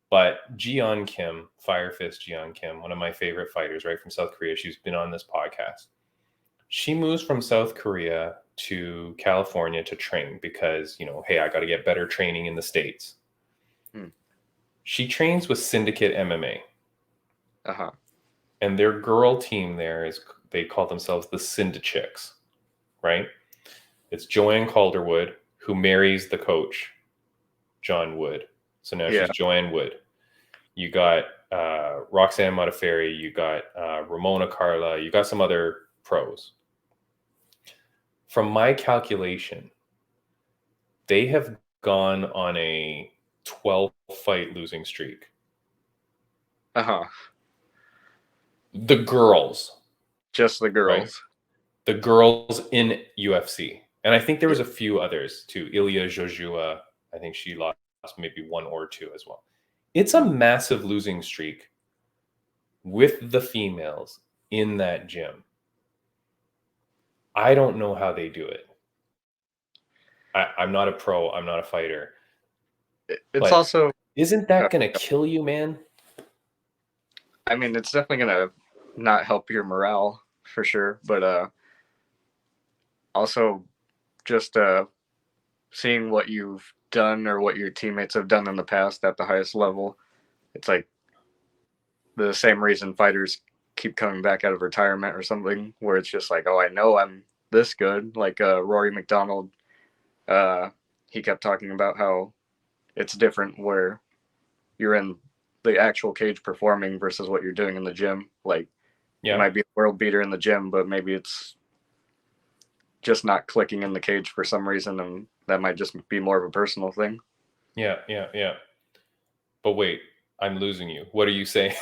but Jeon Kim, Fire Fist Jeon Kim, one of my favorite fighters, right, from South Korea. She's been on this podcast. She moves from South Korea to California to train because, you know, hey, I got to get better training in the States. She trains with Syndicate MMA. And their girl team there they call themselves the Syndichicks, right? It's Joanne Calderwood who marries the coach, John Wood. So now she's Joanne Wood. You got Roxanne Modafferi, you got Ramona Carla, you got some other pros. From my calculation, they have gone on a 12-fight losing streak. The girls. Just the girls. Right? The girls in UFC. And I think there was a few others too. Ilya Jojua, I think she lost maybe 1 or 2 as well. It's a massive losing streak with the females in that gym. I don't know how they do it. I'm not a pro. I'm not a fighter. It's also... Isn't that going to kill you, man? I mean, it's definitely going to not help your morale for sure. But also just seeing what you've done or what your teammates have done in the past at the highest level, it's like the same reason fighters keep coming back out of retirement or something, where it's just like, oh, I know I'm this good. Like Rory McDonald, he kept talking about how it's different where you're in the actual cage performing versus what you're doing in the gym. Like you might be a world beater in the gym, but maybe it's just not clicking in the cage for some reason, and that might just be more of a personal thing. Yeah. But wait, I'm losing you. What are you saying?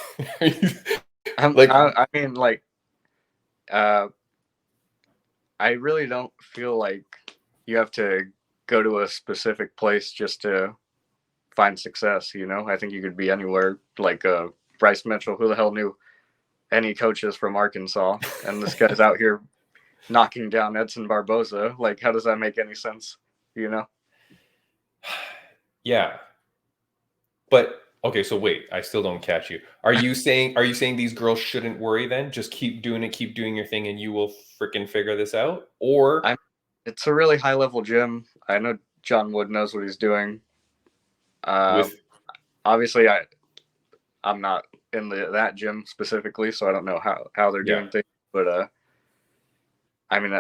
I mean, I really don't feel like you have to go to a specific place just to find success, you know? I think you could be anywhere. Like Bryce Mitchell, who the hell knew any coaches from Arkansas? And this guy's out here knocking down Edson Barboza. Like, how does that make any sense, you know? Yeah. But okay, so wait, I still don't catch you. Are you saying these girls shouldn't worry then? Just keep doing it, keep doing your thing, and you will freaking figure this out? Or it's a really high level gym. I know John Wood knows what he's doing. Obviously I'm not in that gym specifically, so I don't know how they're doing things. But I mean,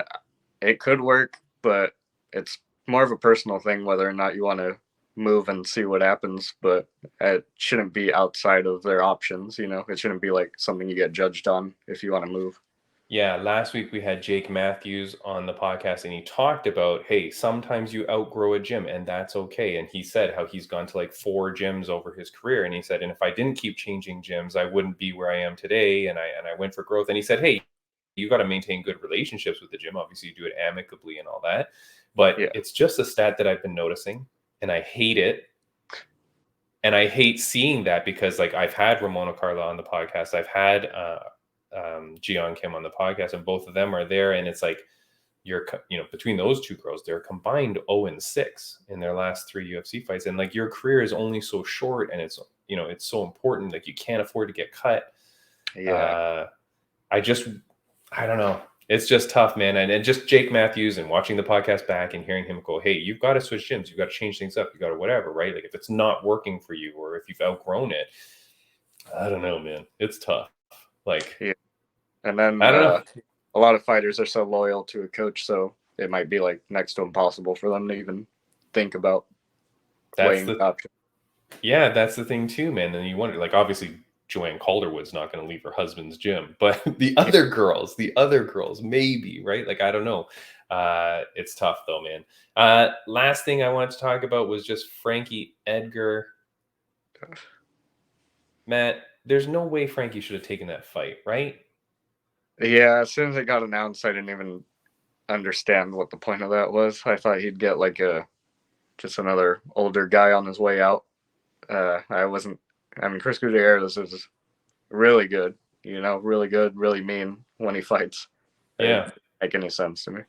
it could work, but it's more of a personal thing whether or not you want to move and see what happens, but it shouldn't be outside of their options. It shouldn't be like something you get judged on if you want to move. Yeah, last week we had Jake Matthews on the podcast, and he talked about, hey, sometimes you outgrow a gym, and that's okay. And he said how he's gone to like 4 gyms over his career, and he said, and if I didn't keep changing gyms, I wouldn't be where I am today. And I went for growth. And he said, hey, you got to maintain good relationships with the gym. Obviously, you do it amicably and all that, but Yeah. it's just a stat that I've been noticing, and I hate it. And I hate seeing that because, like, I've had Ramona Carla on the podcast, I've had Jian Kim on the podcast, and both of them are there, and it's like between those two girls, they're combined 0-6 in their last 3 UFC fights, and like your career is only so short, and it's so important, like you can't afford to get cut. I don't know, it's just tough, man. And just Jake Matthews, and watching the podcast back and hearing him go, hey, you've got to switch gyms, you've got to change things up, you got to whatever, right? Like if it's not working for you, or if you've outgrown it, I don't know, man, it's tough. Like, yeah. And then I don't know. A lot of fighters are so loyal to a coach, so it might be like next to impossible for them to even think about weighing the option. Yeah, that's the thing too, man. And you wonder, like, obviously Joanne Calderwood's not going to leave her husband's gym, but the other girls maybe, right? Like, I don't know. It's tough though, man. Last thing I wanted to talk about was just Frankie Edgar. Matt, there's no way Frankie should have taken that fight, right? Yeah, as soon as it got announced, I didn't even understand what the point of that was. I thought he'd get like just another older guy on his way out. Chris Gutierrez is really good, really good, really mean when he fights. Yeah. It didn't make any sense to me.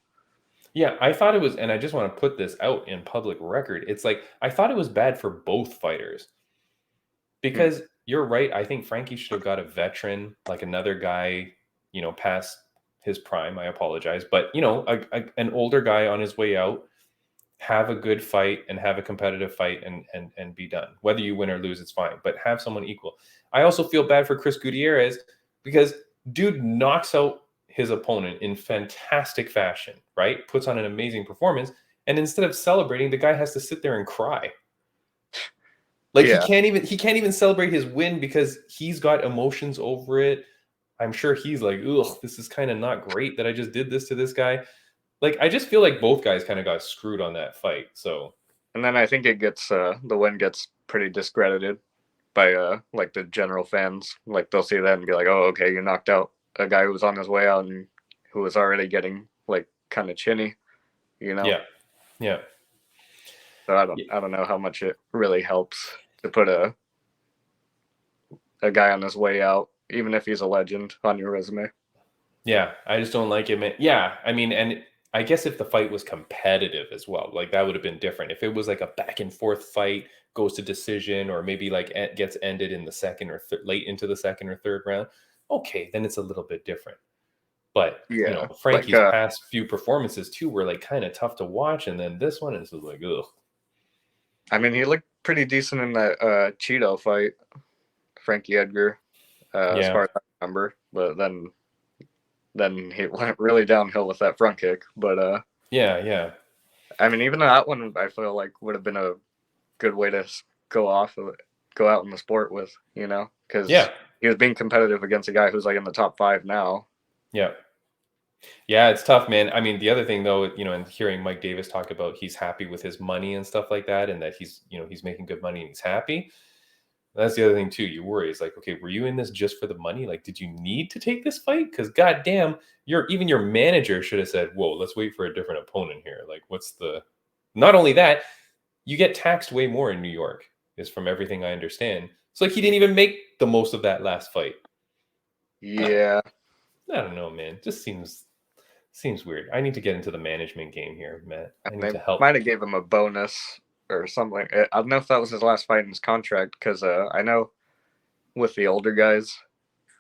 Yeah, I thought it was, and I just want to put this out in public record. It's like, I thought it was bad for both fighters. Because you're right. I think Frankie should have got a veteran, like another guy, past his prime. I apologize. But, an older guy on his way out, have a good fight and have a competitive fight and be done. Whether you win or lose, it's fine. But have someone equal. I also feel bad for Chris Gutierrez because dude knocks out his opponent in fantastic fashion, right? Puts on an amazing performance. And instead of celebrating, the guy has to sit there and cry. Like, yeah. he can't even celebrate his win because he's got emotions over it. I'm sure he's like, ugh, this is kind of not great that I just did this to this guy. Like, I just feel like both guys kind of got screwed on that fight. So, and then I think it gets the win gets pretty discredited by like the general fans. Like, they'll see that and be like, oh, okay, you knocked out a guy who was on his way out and who was already getting like kind of chinny, Yeah. So I don't know how much it really helps to put a guy on his way out, even if he's a legend, on your resume. Yeah, I just don't like it, man. Yeah, I mean, and I guess if the fight was competitive as well, like that would have been different. If it was like a back and forth fight, goes to decision, or maybe like it gets ended in the second or late into the second or third round, okay, then it's a little bit different. But yeah, Frankie's past few performances too were like kind of tough to watch, and then this one is like, ugh. I mean, he looked pretty decent in that Cheeto fight, Frankie Edgar, as far as I remember. But then he went really downhill with that front kick. But yeah. I mean, even that one, I feel like would have been a good way to go out in the sport with, because he was being competitive against a guy who's like in the top 5 now. Yeah, it's tough, man. I mean, the other thing though, and hearing Mike Davis talk about he's happy with his money and stuff like that, and that he's making good money and he's happy. That's the other thing too. You worry. It's like, okay, were you in this just for the money? Like, did you need to take this fight? Because goddamn, even your manager should have said, whoa, let's wait for a different opponent here. Like, not only that, you get taxed way more in New York, is from everything I understand. It's like he didn't even make the most of that last fight. Yeah. I don't know, man. Just seems weird. I need to get into the management game here, Matt. I need to help. Might have gave him a bonus or something. I don't know if that was his last fight in his contract, because I know with the older guys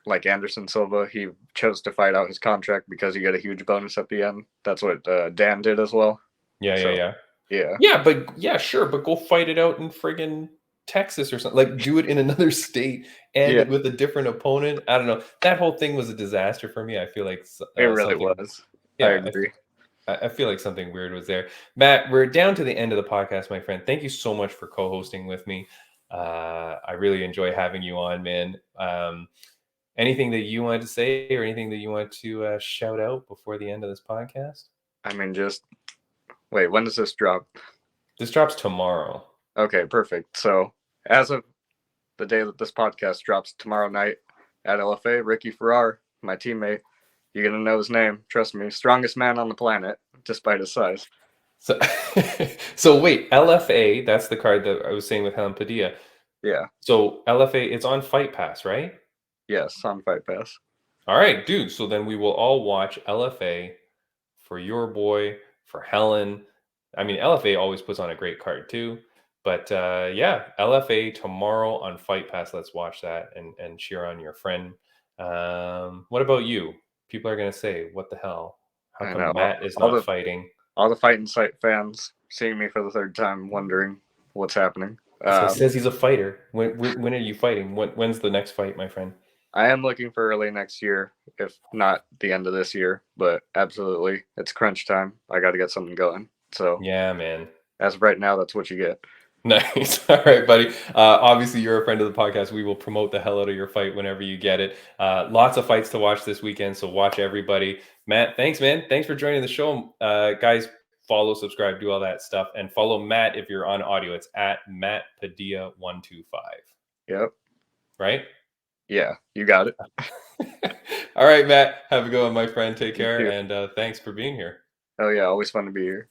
like Anderson Silva, he chose to fight out his contract because he got a huge bonus at the end. That's what Dan did as well. Yeah. Sure, but go fight it out in friggin' Texas or something. Like, do it in another state and with a different opponent. I don't know. That whole thing was a disaster for me. I feel like it really was. Yeah, I agree. I feel like something weird was there. Matt, we're down to the end of the podcast, my friend. Thank you so much for co-hosting with me. I really enjoy having you on, man. Anything that you wanted to say or anything that you want to shout out before the end of this podcast? I mean, just wait, when does this drop? This drops tomorrow. Okay, perfect. So, as of the day that this podcast drops tomorrow night at LFA, Ricky Farrar, my teammate, you're going to know his name. Trust me, strongest man on the planet, despite his size. So, so wait, LFA, that's the card that I was saying with Helen Padilla. Yeah, So LFA, it's on Fight Pass, right? yes, on Fight Pass. All right, dude. So then we will all watch LFA for your boy, for Helen. I mean, LFA always puts on a great card too. But yeah, LFA tomorrow on Fight Pass. Let's watch that and cheer on your friend. What about you? People are going to say, what the hell? How I come know. Matt is All not the- fighting? All the Fight and Sight fans seeing me for the third time, wondering what's happening. So he says he's a fighter. When are you fighting? When's the next fight, my friend? I am looking for early next year, if not the end of this year, but absolutely, it's crunch time. I got to get something going. So, Yeah, man. as of right now, that's what you get. Nice. All right, buddy. Obviously, you're a friend of the podcast. We will promote the hell out of your fight whenever you get it. Lots of fights to watch this weekend, so watch everybody. Matt, thanks, man. Thanks for joining the show. Guys, follow, subscribe, do all that stuff. And follow Matt if you're on audio. It's at Matt Padilla 125. Yep. Right? Yeah, you got it. All right, Matt. Have a good one, my friend. Take You care. too. And thanks for being here. Oh, yeah, always fun to be here.